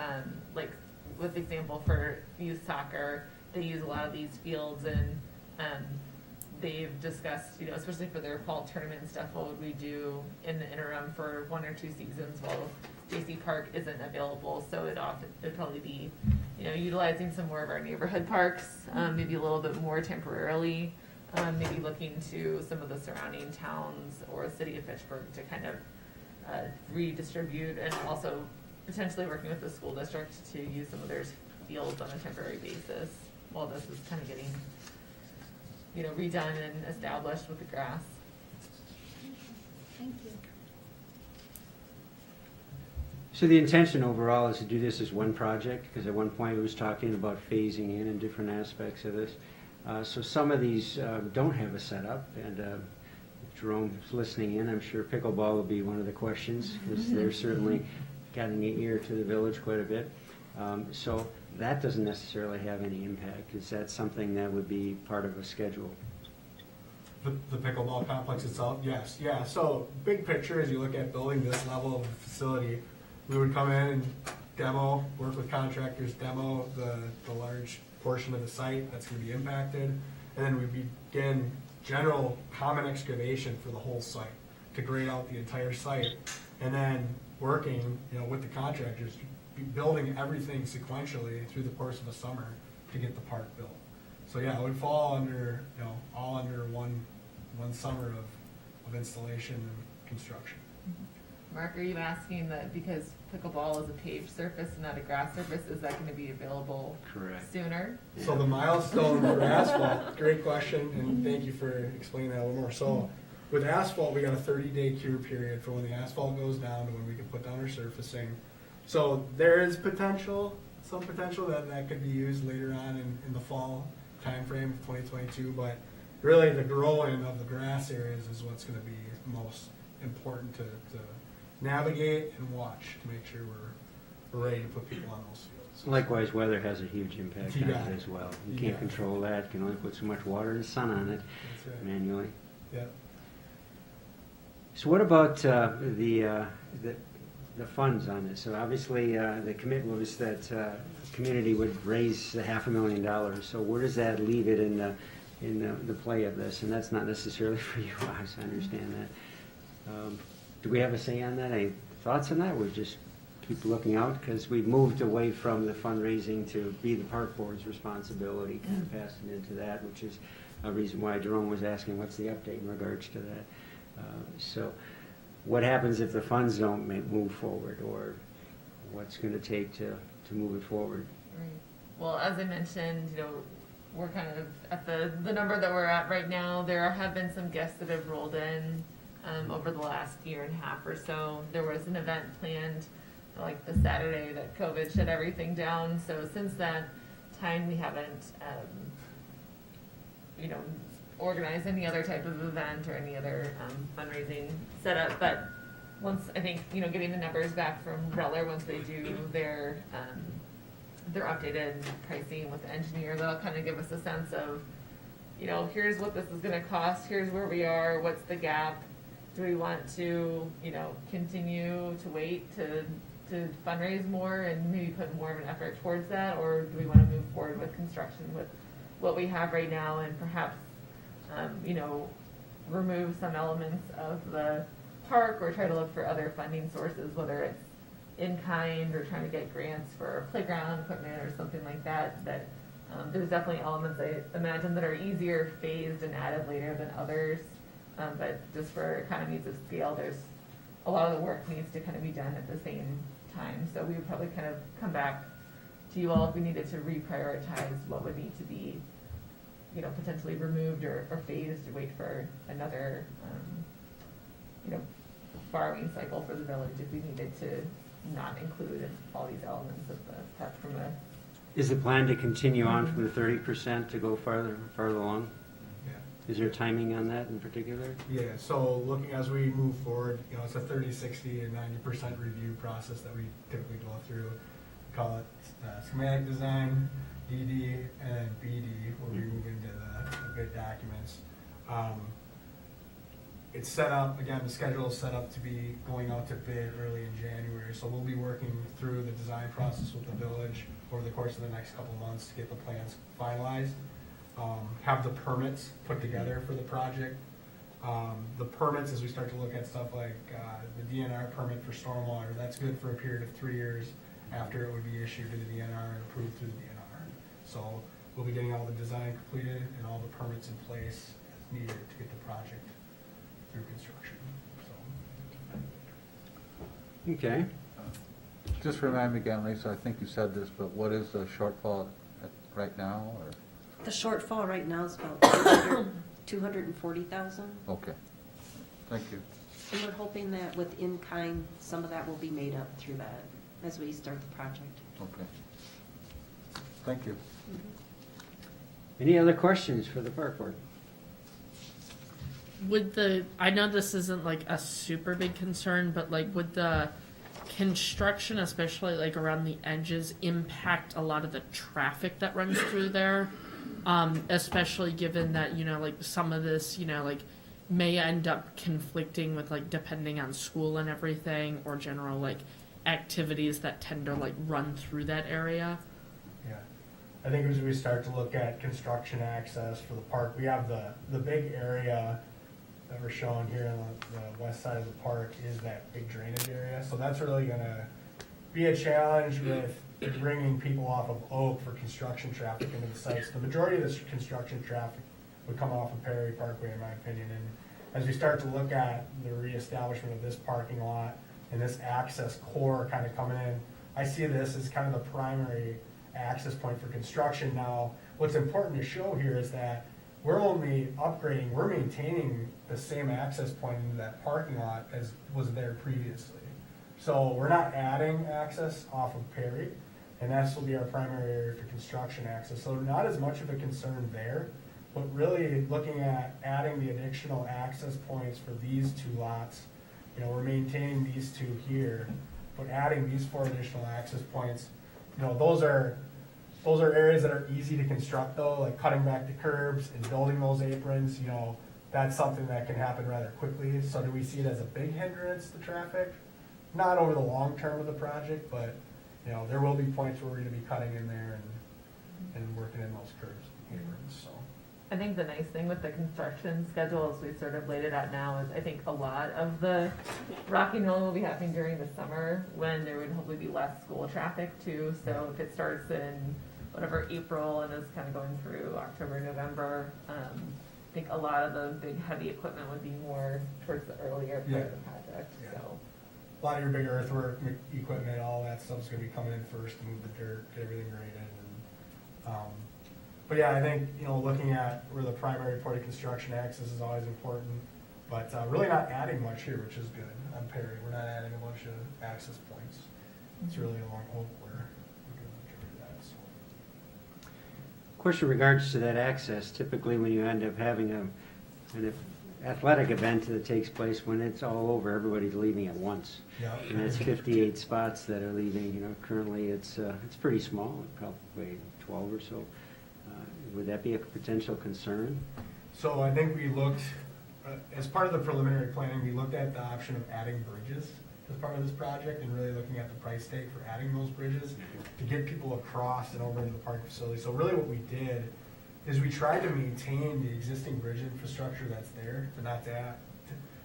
like, with example for youth soccer, they use a lot of these fields, and they've discussed, especially for their fall tournament and stuff, what would we do in the interim for 1 or 2 seasons while JC Park isn't available. So it'd probably be, utilizing some more of our neighborhood parks, maybe a little bit more temporarily, maybe looking to some of the surrounding towns or the city of Fitchburg to kind of redistribute, and also potentially working with the school district to use some of their fields on a temporary basis while this is kind of getting, redone and established with the grass. Thank you. So the intention overall is to do this as one project, because at one point we was talking about phasing in and different aspects of this. So some of these don't have a setup, and if Jerome's listening in, I'm sure pickleball will be one of the questions, because they're certainly got an ear to the village quite a bit. So that doesn't necessarily have any impact. Is that something that would be part of a schedule? The pickleball complex itself, yes, yeah. So big picture, as you look at building this level of facility, we would come in and demo, work with contractors, demo the large portion of the site that's going to be impacted, and then we begin general common excavation for the whole site to grade out the entire site, and then working, with the contractors, building everything sequentially through the course of a summer to get the park built. So yeah, it would fall under, all under one summer of installation and construction. Mark, are you asking that because pickleball is a paved surface and not a grass surface, is that going to be available Correct. sooner? So the milestone for asphalt, great question, and thank you for explaining that a little more. So with asphalt, we got a 30-day cure period for when the asphalt goes down to when we can put down our surfacing. So there is some potential that could be used later on in the fall timeframe of 2022, but really the growing of the grass areas is what's going to be most important to navigate and watch to make sure we're ready to put people on those fields. Likewise, weather has a huge impact You on got it it. as well. You You can't got it. control that. You can only put so much water and sun on it That's right. manually. Yeah. So what about the funds on this? So obviously, the commitment was that community would raise the $500,000. So where does that leave it in the play of this? And that's not necessarily for you, I understand that. Do we have a say on that? Any thoughts on that? We just keep looking out, because we've moved away from the fundraising to be the park board's responsibility, kind of passing into that, which is a reason why Jerome was asking what's the update in regards to that. So what happens if the funds don't move forward, or what's going to take to move it forward? Right. Well, as I mentioned, we're kind of at the number that we're at right now. There have been some guests that have rolled in over the last year and a half or so. There was an event planned like the Saturday that COVID shut everything down. So since that time, we haven't, organized any other type of event or any other fundraising setup. But once, I think, getting the numbers back from Reller, once they do their updated pricing with the engineer, they'll kind of give us a sense of, here's what this is going to cost, here's where we are, what's the gap. Do we want to, continue to wait to fundraise more and maybe put more of an effort towards that, or do we want to move forward with construction with what we have right now and perhaps, remove some elements of the park or try to look for other funding sources, whether it's in kind or trying to get grants for playground equipment or something like that There's definitely elements I imagine that are easier phased and added later than others. But just for economies of scale, there's a lot of the work needs to kind of be done at the same time. So we would probably kind of come back to you all if we needed to reprioritize what would need to be, you know, potentially removed or phased to wait for another, you know, borrowing cycle for the village if we needed to not include all these elements of the PEP from a. Is the plan to continue on from the 30% to go farther along? Yeah. Is there timing on that in particular? Yeah, so looking as we move forward, you know, it's a 30, 60, and 90% review process that we typically go through. We call it schematic design, DD, and BD, where we move into the bid documents. It's set up, again, the schedule is set up to be going out to bid early in January, so we'll be working through the design process with the village over the course of the next couple months to get the plans finalized, have the permits put together for the project. The permits, as we start to look at stuff like the DNR permit for stormwater, that's good for a period of 3 years after it would be issued to the DNR and approved through the DNR. So we'll be getting all the design completed and all the permits in place as needed to get the project through construction. So. Okay. Just remind me again, Lisa, I think you said this, but what is the shortfall right now, or? The shortfall right now is about 240,000. Okay, thank you. And we're hoping that with in-kind, some of that will be made up through that as we start the project. Okay. Thank you. Any other questions for the park board? I know this isn't like a super big concern, but like would the construction, especially like around the edges, impact a lot of the traffic that runs through there? Especially given that, you know, like some of this, you know, like may end up conflicting with like depending on school and everything or general like activities that tend to like run through that area. Yeah, I think as we start to look at construction access for the park, we have the big area that we're showing here on the west side of the park is that big drainage area. So that's really gonna be a challenge with bringing people off of Oak for construction traffic into the sites. The majority of this construction traffic would come off of Perry Parkway, in my opinion. And as we start to look at the reestablishment of this parking lot and this access core kind of coming in, I see this as kind of the primary access point for construction. Now, what's important to show here is that we're only upgrading, we're maintaining the same access point into that parking lot as was there previously. So we're not adding access off of Perry, and this will be our primary area for construction access. So not as much of a concern there, but really looking at adding the additional access points for these two lots. You know, we're maintaining these two here, but adding these 4 additional access points, you know, those are areas that are easy to construct though, like cutting back the curbs and building those aprons. You know, that's something that can happen rather quickly. So do we see it as a big hindrance to traffic? Not over the long term of the project, but you know, there will be points where we're going to be cutting in there and working in those curbs and aprons. So. I think the nice thing with the construction schedule, as we've sort of laid it out now, is I think a lot of the rock and roll will be happening during the summer when there would hopefully be less school traffic too. So if it starts in whatever April and is kind of going through October, November, I think a lot of the big heavy equipment would be more towards the earlier part of the project. Yeah. So. A lot of your big earthwork equipment, all that stuff's going to be coming in first to move the dirt, get everything graded. And, but yeah, I think, you know, looking at where the primary point of construction access is always important, but really not adding much here, which is good on Perry. We're not adding a bunch of access points. It's really along Oak where we're doing the majority of that. So. Of course, in regards to that access, typically when you end up having an athletic event that takes place, when it's all over, everybody's leaving at once. Yeah. And that's 58 spots that are leaving. You know, currently it's pretty small, probably 12 or so. Would that be a potential concern? So I think we looked, as part of the preliminary planning, we looked at the option of adding bridges as part of this project and really looking at the price tag for adding those bridges to get people across and over into the park facility. So really what we did is we tried to maintain the existing bridge infrastructure that's there,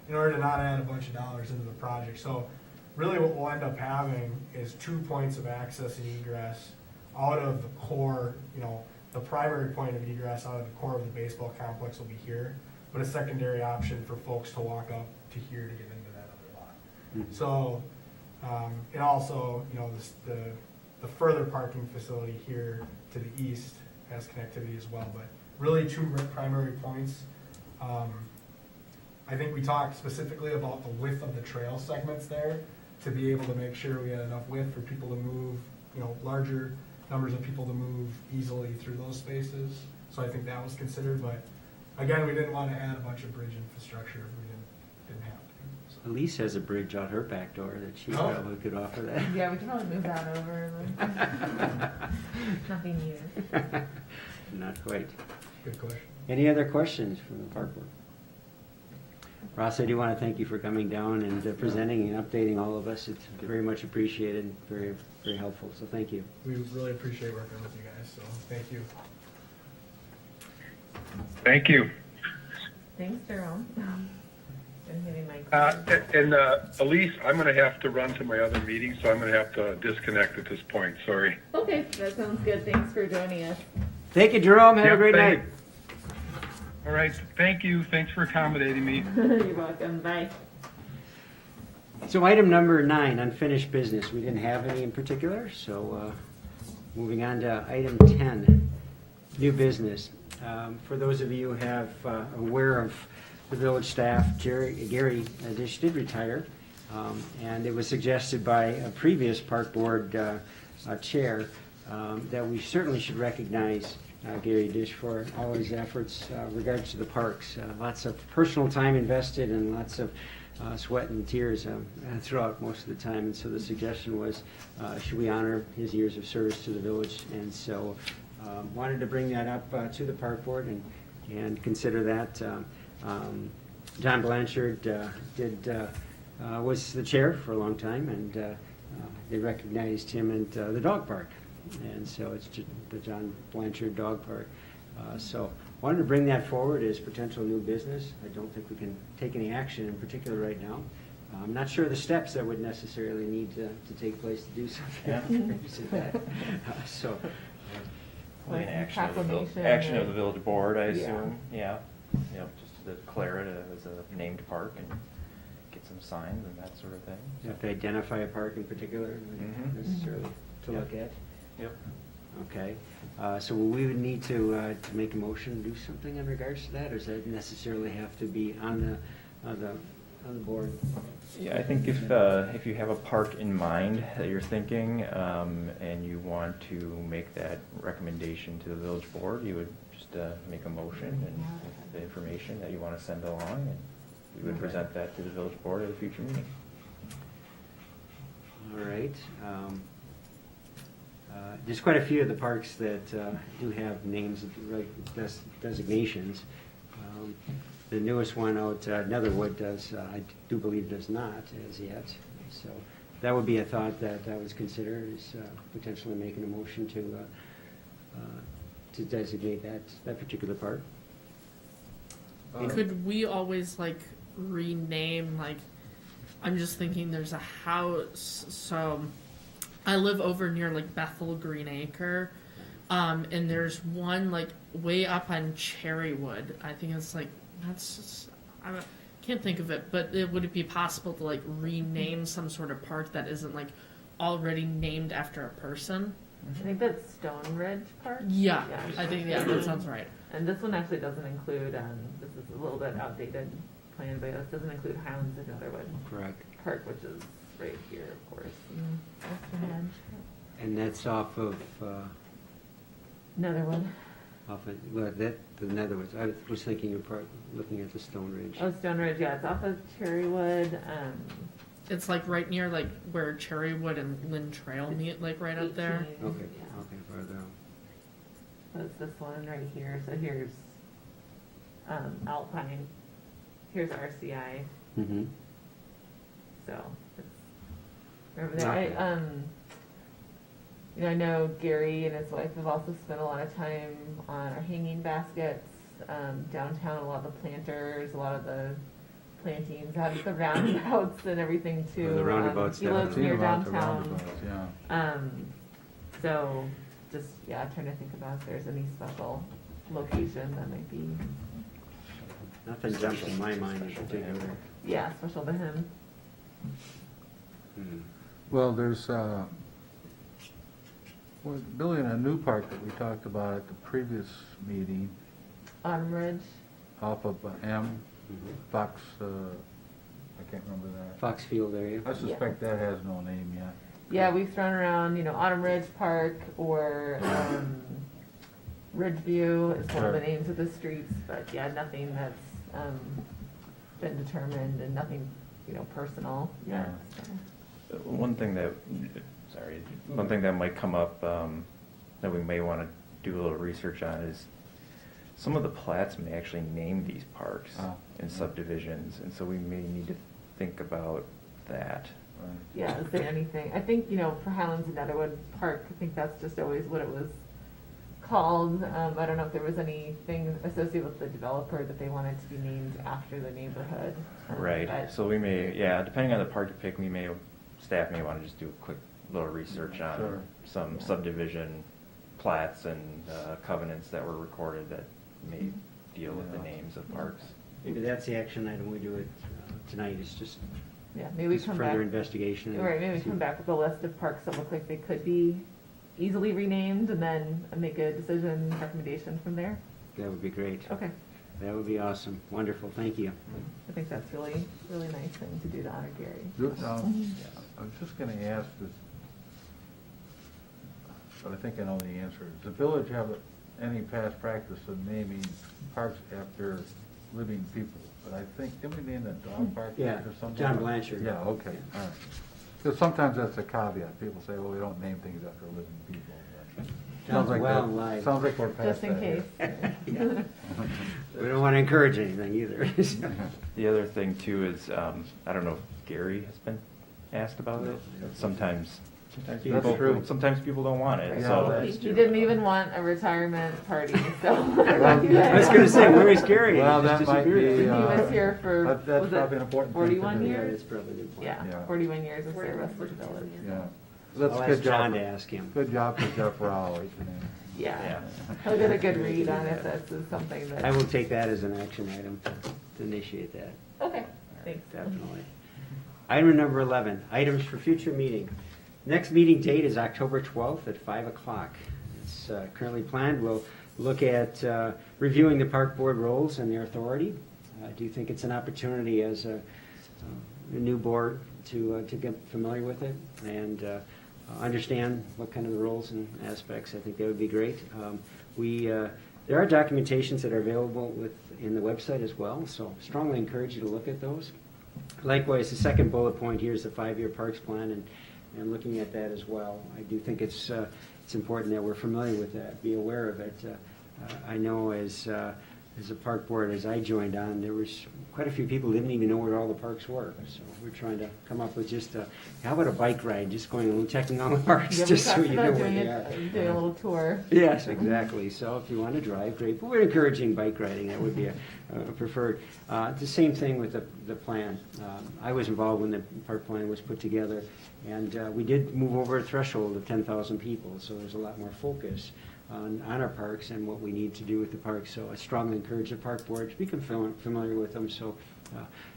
in order to not add a bunch of dollars into the project. So really what we'll end up having is 2 points of access and egress out of the core, you know, the primary point of egress out of the core of the baseball complex will be here, but a secondary option for folks to walk up to here to get into that other lot. Mhm. So, and also, you know, the further parking facility here to the east has connectivity as well, but really two primary points. I think we talked specifically about the width of the trail segments there to be able to make sure we had enough width for people to move, you know, larger numbers of people to move easily through those spaces. So I think that was considered, but again, we didn't want to add a bunch of bridge infrastructure if we didn't have to. Elise has a bridge out her back door that she Oh. probably could offer that. Yeah, we can probably move that over. Nothing new. Not quite. Good question. Any other questions from the park board? Ross, I do want to thank you for coming down and presenting and updating all of us. It's very much appreciated and very, very helpful, so thank you. We really appreciate working with you guys, so thank you. Thank you. Thanks, Jerome. Been hitting my And Elise, I'm going to have to run to my other meeting, so I'm going to have to disconnect at this point. Sorry. Okay, that sounds good. Thanks for joining us. Thank you, Jerome. Have a Yeah, great thank- night. All right. Thank you. Thanks for accommodating me. You're welcome. Bye. So item number 9, unfinished business. We didn't have any in particular, so moving on to item 10, new business. For those of you who have aware of the village staff, Gary Dish did retire, and it was suggested by a previous park board chair that we certainly should recognize Gary Dish for all his efforts regards to the parks. Lots of personal time invested and lots of sweat and tears throughout most of the time. And so the suggestion was, should we honor his years of service to the village? And so wanted to bring that up to the park board and consider that. John Blanchard was the chair for a long time, and they recognized him at the dog park. And so it's the John Blanchard Dog Park. So wanted to bring that forward as potential new business. I don't think we can take any action in particular right now. I'm not sure the steps that would necessarily need to take place to do something. So Like an action of the Proclamation action or- of the village board, I Yeah. assume, yeah. You know, just to declare it as a named park and get some signs and that sort of thing. you have to identify a park in particular Mhm. necessarily to Yep. look at. Yep. Okay, so we would need to make a motion to do something in regards to that, or does that necessarily have to be on the board? Yeah, I think if you have a park in mind that you're thinking, and you want to make that recommendation to the village board, you would just make a motion and with the information that you want to send along, and we would present that to the village board at a future meeting. All right. There's quite a few of the parks that do have names, designations. The newest one out, Netherwood does, I do believe does not as yet. So that would be a thought that I was considered, is potentially making a motion to designate that particular park. Could we always like rename, like, I'm just thinking there's a house, so I live over near like Bethel Greenacre, and there's one like way up on Cherrywood. I think it's like, can't think of it, but would it be possible to like rename some sort of park that isn't like already named after a person? I think that's Stone Ridge Park. Yeah, I think, yeah, that sounds right. And this one actually doesn't include, this is a little bit outdated plan, but it doesn't include Highlands and Netherwood Correct. Park, which is right here, of course. That's the hedge. And that's off of, Netherwood. the Netherwoods. I was thinking of looking at the Stone Ridge. Oh, Stone Ridge, yeah, it's off of Cherrywood. It's like right near like where Cherrywood and Lynn Trail meet, like right up there. 18, Okay, yeah. okay, further out. So it's this one right here. So here's Alpine. Here's RCI. Mm-hmm. So it's over there. Okay. I know Gary and his wife have also spent a lot of time on our hanging baskets downtown. A lot of the planters, a lot of the plantings, have the roundabouts and everything too. Oh, the roundabouts he lives downtown. near Seen about the downtown. roundabouts, yeah. So just, yeah, trying to think about if there's any special location that might be, Nothing jumps in my mind in particular. yeah, special to him. Hmm. Well, there's, we're building a new park that we talked about at the previous meeting Autumn Ridge, off of M, Mhm. Fox, I can't remember that. Fox Field area. I suspect that has no name yet. yeah, we've thrown around, Autumn Ridge Park or, Ridgeview is one of the Sure. names of the streets, but yeah, nothing that's, been determined and nothing, personal yet, so. One thing that, sorry, one thing that might come up that we may want to do a little research on is some of the plats may actually name these parks in subdivisions, and so we may need to think about that. Right. Yeah, is there anything, I think, for Highlands and Netherwood Park, I think that's just always what it was called. I don't know if there was anything associated with the developer that they wanted to be named after the neighborhood. Right, but- so we may, yeah, depending on the park to pick, staff may want to just do a quick little research on Sure. some subdivision plats and covenants that were recorded that may deal with the Yeah. names of parks. Maybe that's the action item we do it tonight, is just Yeah, maybe we just come further back, investigation. and right, maybe we see- come back with a list of parks that look like they could be easily renamed and then make a decision recommendation from there. That would be great. Okay, That would be awesome. Wonderful, thank you. I think that's really, really nice thing to do to honor Gary. I was just gonna ask this, but I think I know the answer. Does the village have any past practice of naming parks after living people? But I think, didn't we name the dog park Yeah, after something? John Blanchard. Yeah, okay, all right. Because sometimes that's a caveat. People say, well, we don't name things after living people. But John's well that- alive. Sounds like we're past Just in that here. case. We don't want to encourage anything either. The other thing too is, I don't know if Gary has been asked about it. Sometimes That's people, true. sometimes people don't want it, Yeah, so. that's He didn't even want a retirement party, so. I was going to say, where is Gary? Well, He just that might disappeared. be, He was here for, that's was probably it an important thing to 41 do. Yeah, years? that's probably a good point. Yeah, Yeah. 41 years of service to the village. Yeah. I'll That's a ask good John job. to ask him. Good job for Jeff Rowley. Yeah, he'll get a good read on if this is something that. I will take that as an action item to initiate that. Okay, thanks. Definitely. Item number 11, items for future meeting. Next meeting date is October 12th at 5 o'clock. It's currently planned. We'll look at reviewing the park board roles and their authority. I do think it's an opportunity as a new board to get familiar with it and understand what kind of the roles and aspects. I think that would be great. There are documentations that are available in the website as well, so strongly encourage you to look at those. Likewise, the second bullet point here is the 5-year parks plan, and looking at that as well. I do think it's important that we're familiar with that, be aware of it. I know as a park board, as I joined on, there was quite a few people who didn't even know where all the parks were. So we're trying to come up with just how about a bike ride, just going and checking all the parks, Yeah, we just so talked you know about where doing they are. doing a little tour. Yes, exactly. So if you want to drive, great. But we're encouraging bike riding. That would be a preferred. The same thing with the plan. I was involved when the park plan was put together, and we did move over a threshold of 10,000 people. So there's a lot more focus on our parks and what we need to do with the parks. So I strongly encourage the park board to be familiar with them. So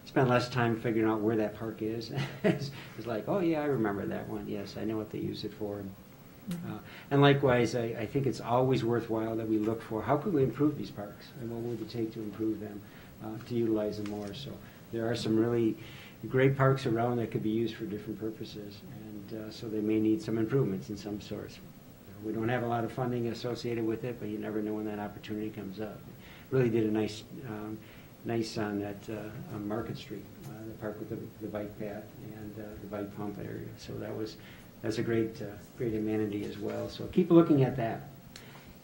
spend less time figuring out where that park is. It's like, oh yeah, I remember that one. Yes, I know what they use it for. And likewise, I think it's always worthwhile that we look for how could we improve these parks and what would it take to improve them, to utilize them more. So there are some really great parks around that could be used for different purposes, and so they may need some improvements in some sorts. We don't have a lot of funding associated with it, but you never know when that opportunity comes up. Really did a nice on that on Market Street, the park with the bike path and the bike pump area. So that's a great amenity as well. So keep looking at that.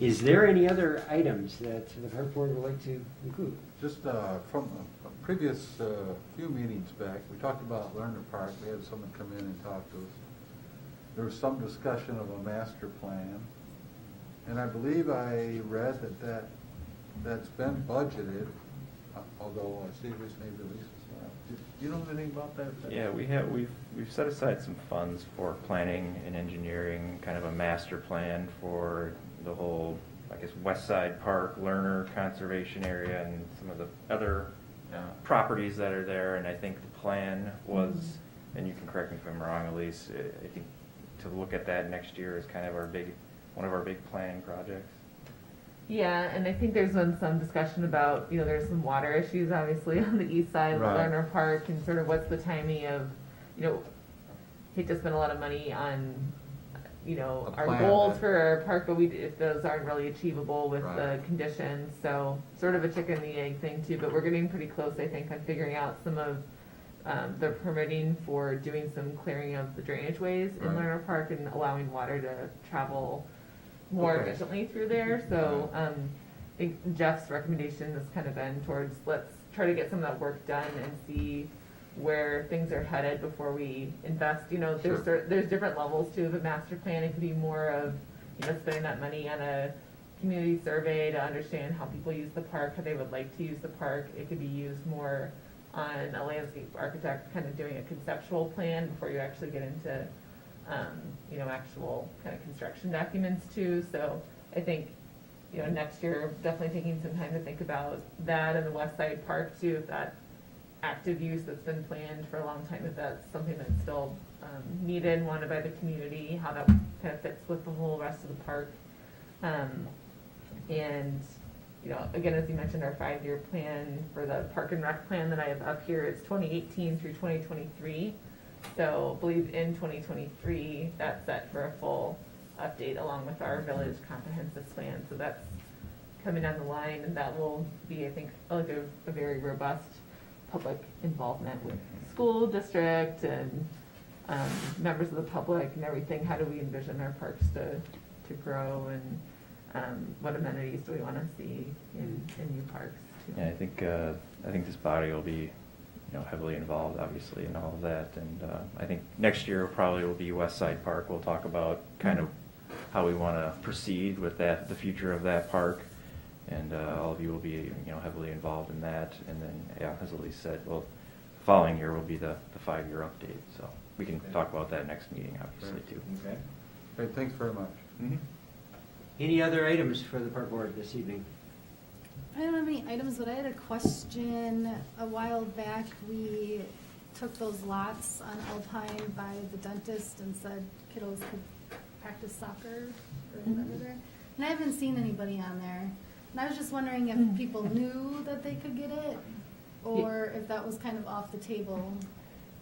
Is there any other items that the park board would like to include? Just from a previous few meetings back, we talked about Lerner Park. We had someone come in and talk to us. There was some discussion of a master plan, and I believe I read that's been budgeted, although I see this may be released Do you know anything about that? Yeah, we've set aside some funds for planning and engineering, kind of a master plan for the whole, I guess, West Side Park learner conservation area and some of the other properties that are there. And I think the plan was, and you can correct me if I'm wrong, Elise, I think to look at that next year is kind of one of our big planning projects. Yeah, and I think there's been some discussion about, there's some water issues obviously on the east side of Right. Lerner Park, and sort of what's the timing of, hate to spend a lot of money on, our plan goals that- for our park, but if those aren't really achievable with the Right. conditions, so sort of a chicken and the egg thing too, but we're getting pretty close, I think, on figuring out some of the permitting for doing some clearing of the drainage ways in Right. Lerner Park and allowing water to travel more Okay. efficiently through there. So I think Jeff's recommendation has kind of been towards, let's try to get some of that work done and see where things are headed before we invest. There's different levels to the master plan. It could be more of, spending that money on a community survey to understand how people use the park, how they would like to use the park. It could be used more on a landscape architect kind of doing a conceptual plan before you actually get into actual kind of construction documents too. So I think, next year, definitely taking some time to think about that and the West Side Park too, if that active use that's been planned for a long time, if that's something that's still needed, wanted by the community, how that kind of fits with the whole rest of the park. And, again, as you mentioned, our 5-year plan for the Park and Rec plan that I have up here, it's 2018 through 2023. So I believe in 2023, that's set for a full update along with our village comprehensive plan. So that's coming down the line, and that will be, I think, like a very robust public involvement with school district and members of the public and everything. How do we envision our parks to grow, and what amenities do we want to see in new parks? Yeah, I think this body will be, heavily involved, obviously, in all of that. And I think next year probably will be West Side Park. We'll talk about kind of how we want to proceed with that, the future of that park. And all of you will be, heavily involved in that. And then, yeah, as Elise said, well, the following year will be the 5-year update. So we can talk about that next meeting, obviously, too. Okay. Great, thanks very much. Mm-hmm. Any other items for the park board this evening? I don't have any items, but I had a question. A while back, we took those lots on Alpine by the dentist and said kiddos could practice soccer or whatever there. And I haven't seen anybody on there. And I was just wondering if people knew that they could get it, or if that was kind of off the table.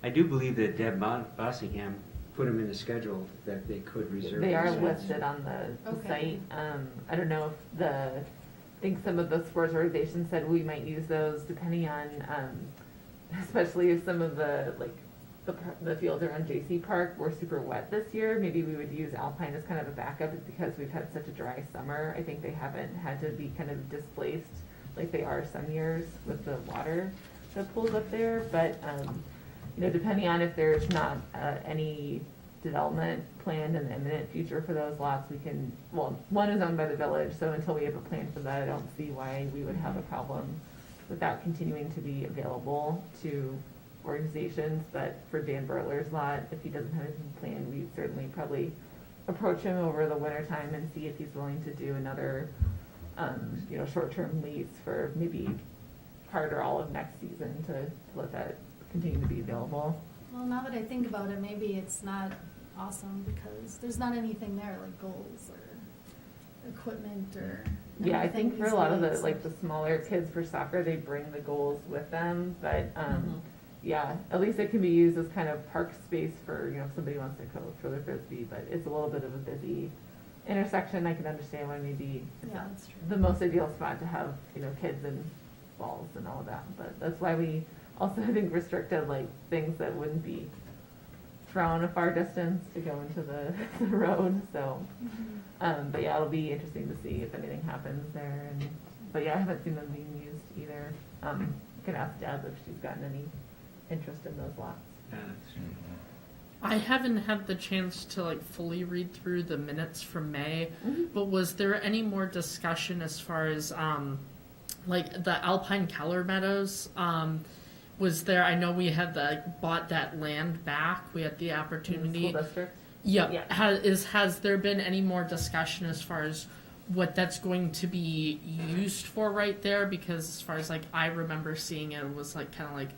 I do believe that Deb Bossingham put them in the schedule that they could reserve. They are these spots. listed on the Okay. site. I don't know if I think some of the sports organizations said we might use those depending on, especially if some of the fields around JC Park were super wet this year. Maybe we would use Alpine as kind of a backup because we've had such a dry summer. I think they haven't had to be kind of displaced like they are some years with the water that pools up there. But, depending on if there's not any development planned in the imminent future for those lots, we can, one is owned by the village, so until we have a plan for that, I don't see why we would have a problem with that continuing to be available to organizations. But for Dan Bertler's lot, if he doesn't have anything planned, we'd certainly probably approach him over the winter time and see if he's willing to do another, short-term lease for maybe part or all of next season to let that continue to be available. Well, now that I think about it, maybe it's not awesome because there's not anything there like goals or equipment or. Yeah, I anything think for a lot of the, easily the smaller kids for soccer, they bring the goals with them, but, yeah, at least it can be used as kind of park space for, if somebody wants to go throw their frisbee, but it's a little bit of a busy intersection. I can understand why maybe it's Yeah, not that's true. the most ideal spot to have, kids and balls and all of that, but that's why we also, I think, restricted, things that wouldn't be thrown a far distance to go into the road, so. But yeah, it'll be interesting to see if anything happens there. But yeah, I haven't seen them being used either. You can ask Deb if she's gotten any interest in those lots. I haven't had the chance to fully read through the minutes from May, but was there any more discussion as far as the Alpine Keller Meadows? was there, I know we had bought that land back, we had the opportunity. School district. Yeah. Yeah. Has there been any more discussion as far as what that's going to be used for right there? Because as far as like I remember seeing it, was like kind of like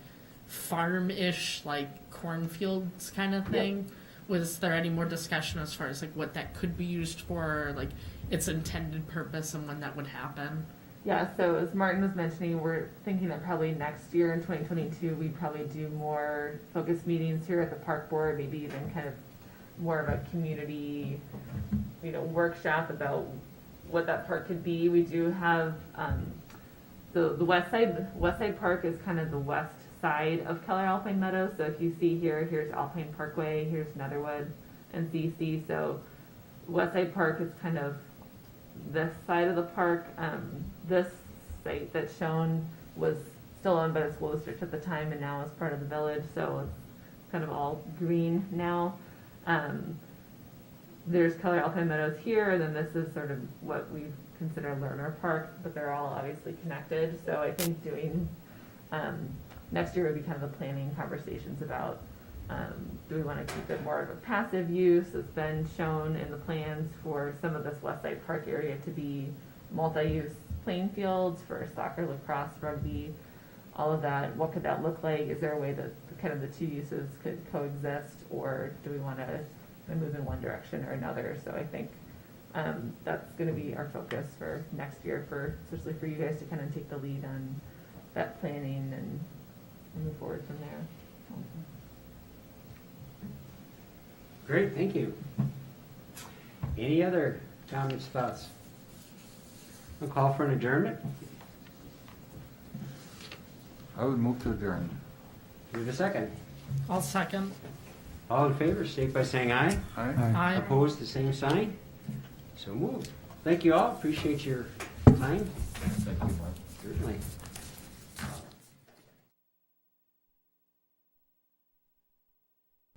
farm-ish, like cornfields kind of thing. Was there any more discussion as far as like what that could be used for, or like its intended purpose and when that would happen? Yeah, so as Martin was mentioning, we're thinking that probably next year in 2022, we'd probably do more focus meetings here at the park board, maybe even kind of more of a community, workshop about what that park could be. We do have, the west side park is kind of the west side of Keller Alpine Meadows. So if you see here's Alpine Parkway, here's Netherwood and CC. So west side park is kind of this side of the park. This site that's shown was still owned by the school district at the time, and now is part of the village, so it's kind of all green now. There's Keller Alpine Meadows here, and then this is sort of what we consider Lerner Park, but they're all obviously connected. So I think doing next year would be kind of the planning conversations about do we want to keep it more of a passive use? It's been shown in the plans for some of this West Side Park area to be multi-use playing fields for soccer, lacrosse, rugby, all of that. What could that look like? Is there a way that kind of the two uses could coexist, or do we want to move in one direction or another? So I think that's going to be our focus for next year, especially for you guys to kind of take the lead on that planning and move forward from there. Great, thank you. Any other comments, thoughts? I'll call for an adjournment. I would move to adjourn. Do we have a second? I'll second. All in favor, state by saying aye. Aye. Aye. Opposed, the same sign. So moved. Thank you all. Appreciate your time. Thank you, Mark.